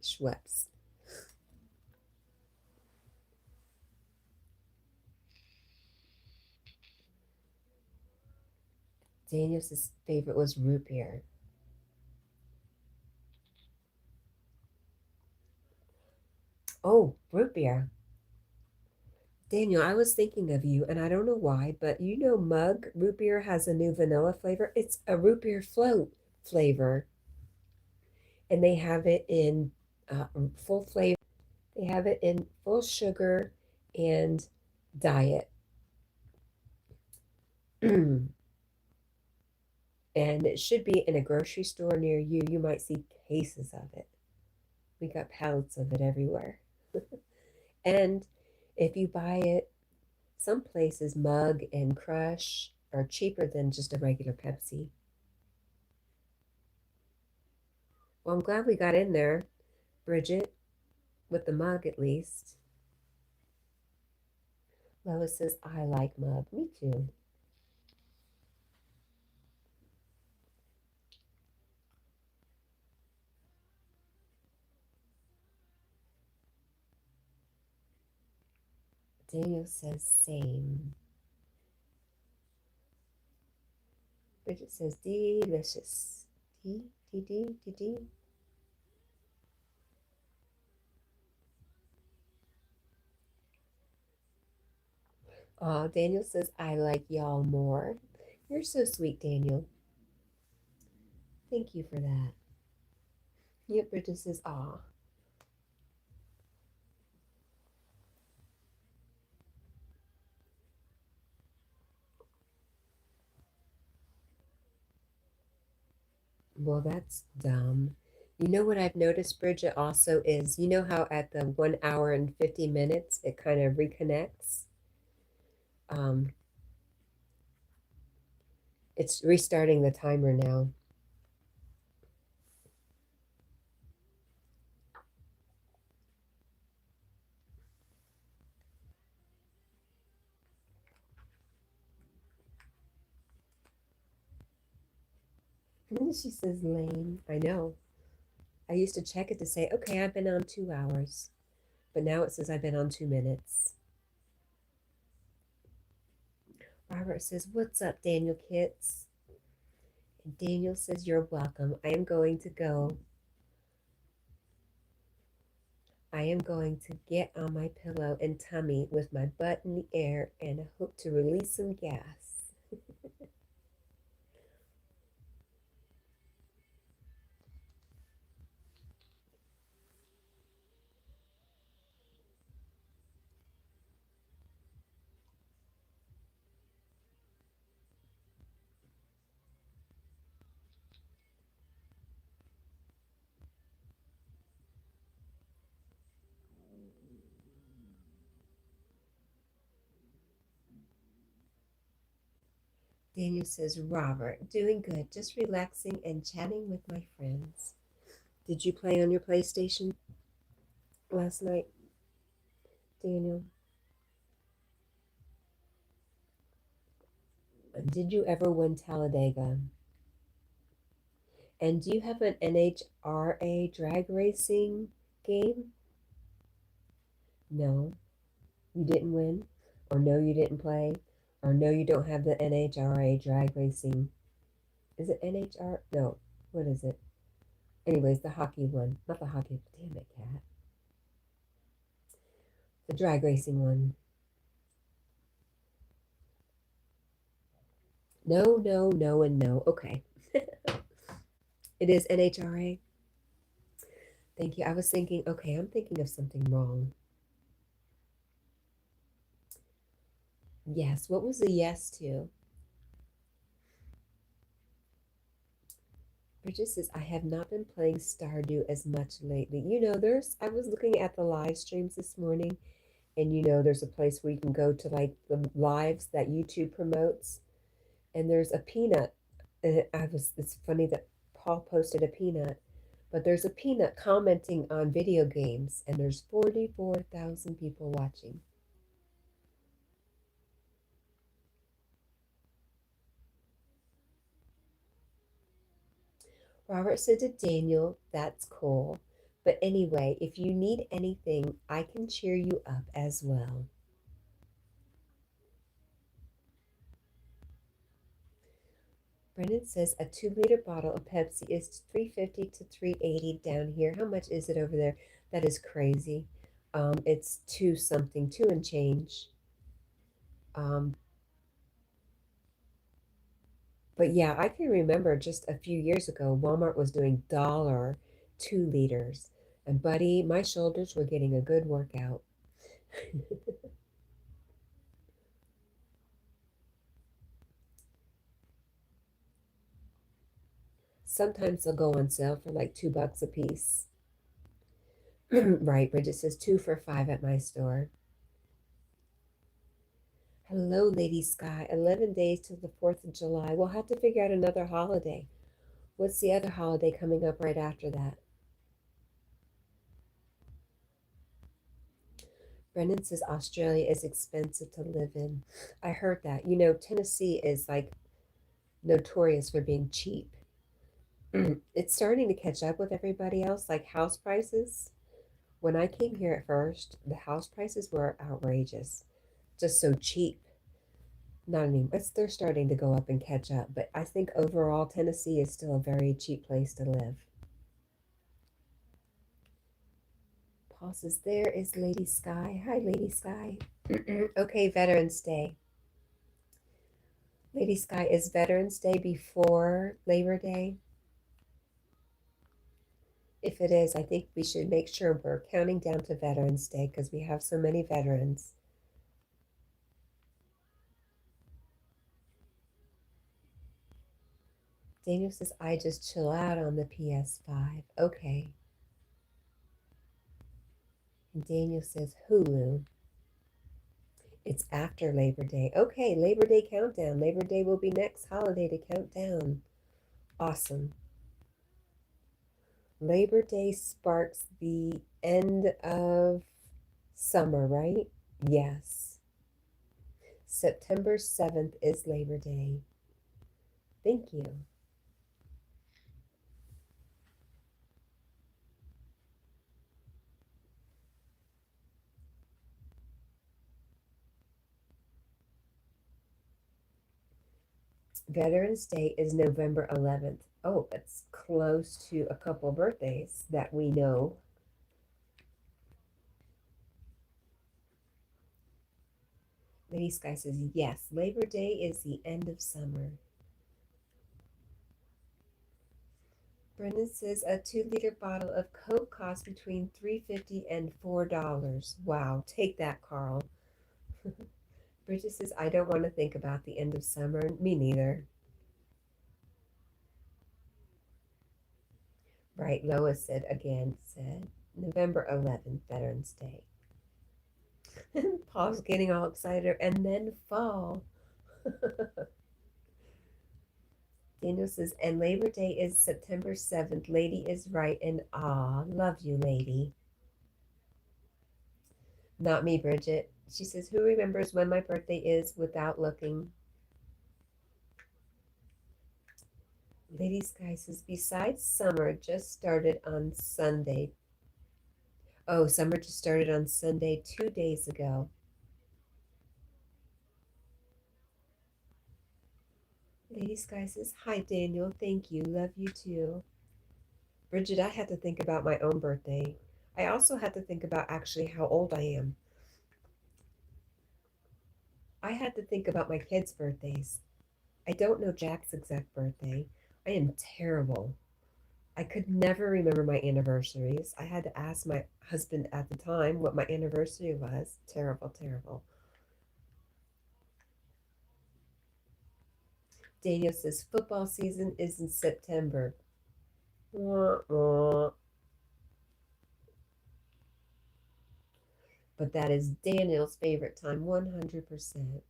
Schweppes. Daniel's favorite was root beer. Oh, root beer. Daniel, I was thinking of you, and I don't know why, but you know Mug root beer has a new vanilla flavor. It's a root beer float flavor, and they have it in full flavor. They have it in full sugar and diet. And it should be in a grocery store near you. You might see cases of it. We got pallets of it everywhere. And if you buy it, some places Mug and Crush are cheaper than just a regular Pepsi. Well, I'm glad we got in there, Bridget, with the mug at least. Lois says, I like Mug. Me too. Daniel says, same. Bridget says, delicious. D, D, D, D, D. Daniel says, I like y'all more. You're so sweet, Daniel. Thank you for that. Yep, Bridget says, aw. Well, that's dumb. You know what I've noticed, Bridget, also is you know how at the 1 hour and 50 minutes it kind of reconnects? Um, it's restarting the timer now. She says lame. I know. I used to check it to say, okay, I've been on 2 hours. But now it says I've been on 2 minutes. Robert says, what's up, Daniel Kits? And Daniel says, you're welcome. I am going to go. I am going to get on my pillow and tummy with my butt in the air and hope to release some gas. Daniel says, Robert, doing good, just relaxing and chatting with my friends. Did you play on your PlayStation last night, Daniel? Did you ever win Talladega? And do you have an NHRA drag racing game? No, you didn't win? Or no, you didn't play? Or no, you don't have the NHRA drag racing? Is it NHR? No, what is it? Anyways, the hockey one. Not the hockey. Damn it, Cat. The drag racing one. No, no, no, and no. Okay. It is NHRA. Thank you. I was thinking, okay, I'm thinking of something wrong. Yes. What was the yes to? Bridget says, I have not been playing Stardew as much lately. I was looking at the live streams this morning, and there's a place where you can go to like the lives that YouTube promotes, and there's a peanut. And it's funny that Paul posted a peanut, but there's a peanut commenting on video games, and there's 44,000 people watching. Robert said to Daniel, that's cool. But anyway, if you need anything, I can cheer you up as well. Brendan says a 2-liter bottle of Pepsi is 350 to 380 down here. How much is it over there? That is crazy. It's two something, two and change. Um, but yeah, I can remember just a few years ago, Walmart was doing dollar 2 liters. And buddy, my shoulders were getting a good workout. Sometimes they'll go on sale for like $2 a piece. Right, Bridget says 2 for $5 at my store. Hello, Lady Sky. 11 days till the 4th of July. We'll have to figure out another holiday. What's the other holiday coming up right after that? Brendan says Australia is expensive to live in. I heard that. Tennessee is like notorious for being cheap. It's starting to catch up with everybody else, like house prices. When I came here at first, the house prices were outrageous, just so cheap. Not anymore. They're starting to go up and catch up, but I think overall Tennessee is still a very cheap place to live. Paul says, there is Lady Sky. Hi, Lady Sky. Okay, Veterans Day. Lady Sky, is Veterans Day before Labor Day? If it is, I think we should make sure we're counting down to Veterans Day because we have so many veterans. Daniel says, I just chill out on the PS5. Okay. And Daniel says, Hulu. It's after Labor Day. Okay, Labor Day countdown. Labor Day will be next holiday to count down. Awesome. Labor Day sparks the end of summer, right? Yes. September 7th is Labor Day. Thank you. Veterans Day is November 11th. Oh, it's close to a couple birthdays that we know. Lady Sky says, yes, Labor Day is the end of summer. Brendan says a 2-liter bottle of Coke costs between $3.50 and $4. Wow, take that, Carl. Bridget says, I don't want to think about the end of summer. Me neither. Right, Lois said November 11th, Veterans Day. Paul's getting all excited. And then fall. Daniel says, and Labor Day is September 7th. Lady is right. And love you, lady. Not me, Bridget. She says, who remembers when my birthday is without looking? Lady Sky says, besides summer, just started on Sunday. Oh, summer just started on Sunday 2 days ago. Lady Sky says, hi, Daniel. Thank you. Love you too. Bridget, I had to think about my own birthday. I also had to think about actually how old I am. I had to think about my kids' birthdays. I don't know Jack's exact birthday. I am terrible. I could never remember my anniversaries. I had to ask my husband at the time what my anniversary was. Terrible, terrible. Daniel says football season is in September. Wah, wah. But that is Daniel's favorite time, 100%.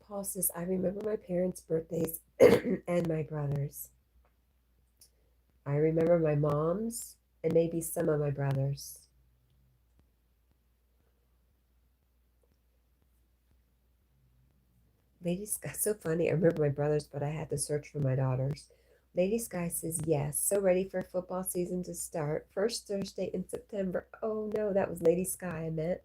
Paul says, I remember my parents' birthdays and my brother's. I remember my mom's and maybe some of my brother's. Lady Sky, so funny. I remember my brother's, but I had to search for my daughter's. Lady Sky says, yes, so ready for football season to start. First Thursday in September. Oh no, that was Lady Sky I meant.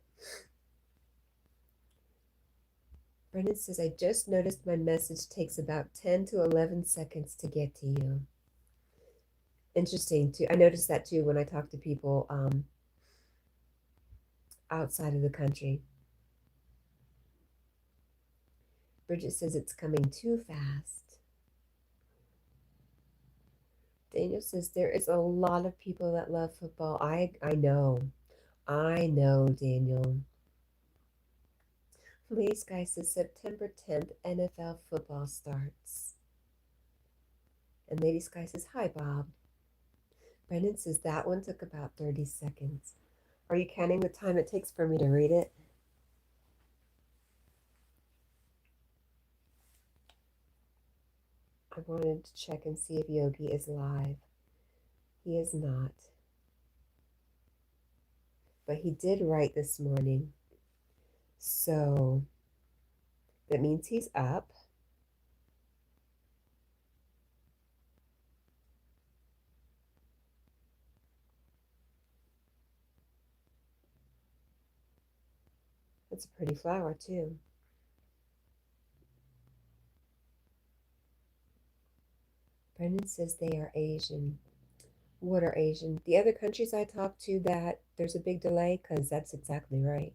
Brendan says, I just noticed my message takes about 10 to 11 seconds to get to you. Interesting, too. I noticed that, too, when I talk to people outside of the country. Bridget says it's coming too fast. Daniel says there is a lot of people that love football. I know. I know, Daniel. Lady Sky says September 10th, NFL football starts. And Lady Sky says, hi, Bob. Brendan says that one took about 30 seconds. Are you counting the time it takes for me to read it? I wanted to check and see if Yogi is live. He is not. But he did write this morning. So that means he's up. It's a pretty flower, too. Brendan says they are Asian. What are Asian? The other countries I talk to that there's a big delay, because that's exactly right.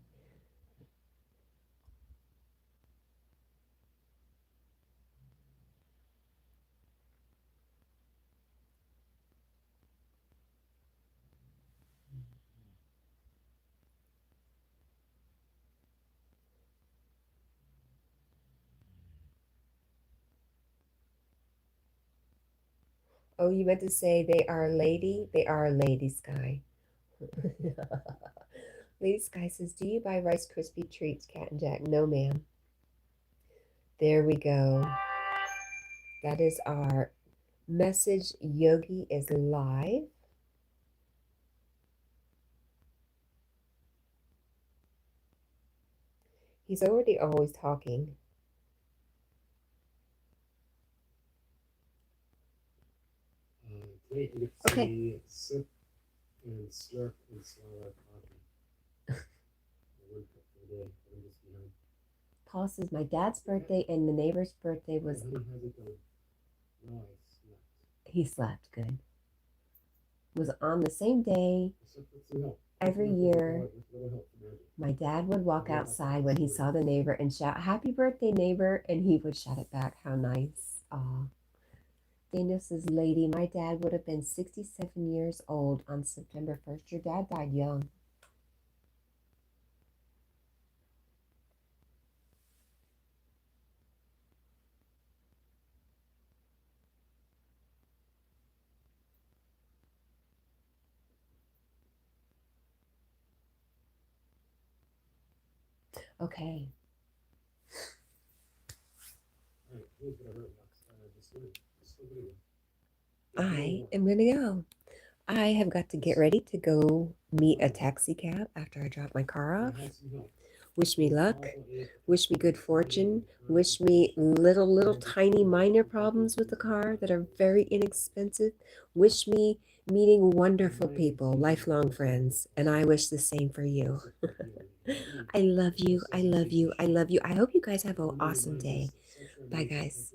Oh, you meant to say they are a lady? They are a lady, Sky. Lady Sky says, do you buy Rice Krispie treats, Cat&Jack? No, ma'am. There we go. That is our message. Yogi is live. He's already always talking. Today you get to see sip and slurp and swallow coffee. One cup per day. I'm just behind. Paul says, my dad's birthday and the neighbor's birthday was. Honey, how's it going? No, I slept. He slept good. Was on the same day every year. My dad would walk outside when he saw the neighbor and shout, happy birthday, neighbor, and he would shout it back. How nice. Aw. Daniel says, lady, my dad would have been 67 years old on September 1st. Your dad died young. Okay. I am going to go. I have got to get ready to go meet a taxi cab after I drop my car off. Wish me luck. Wish me good fortune. Wish me little tiny minor problems with the car that are very inexpensive. Wish me meeting wonderful people, lifelong friends. And I wish the same for you. I love you. I love you. I love you. I hope you guys have an awesome day. Bye, guys.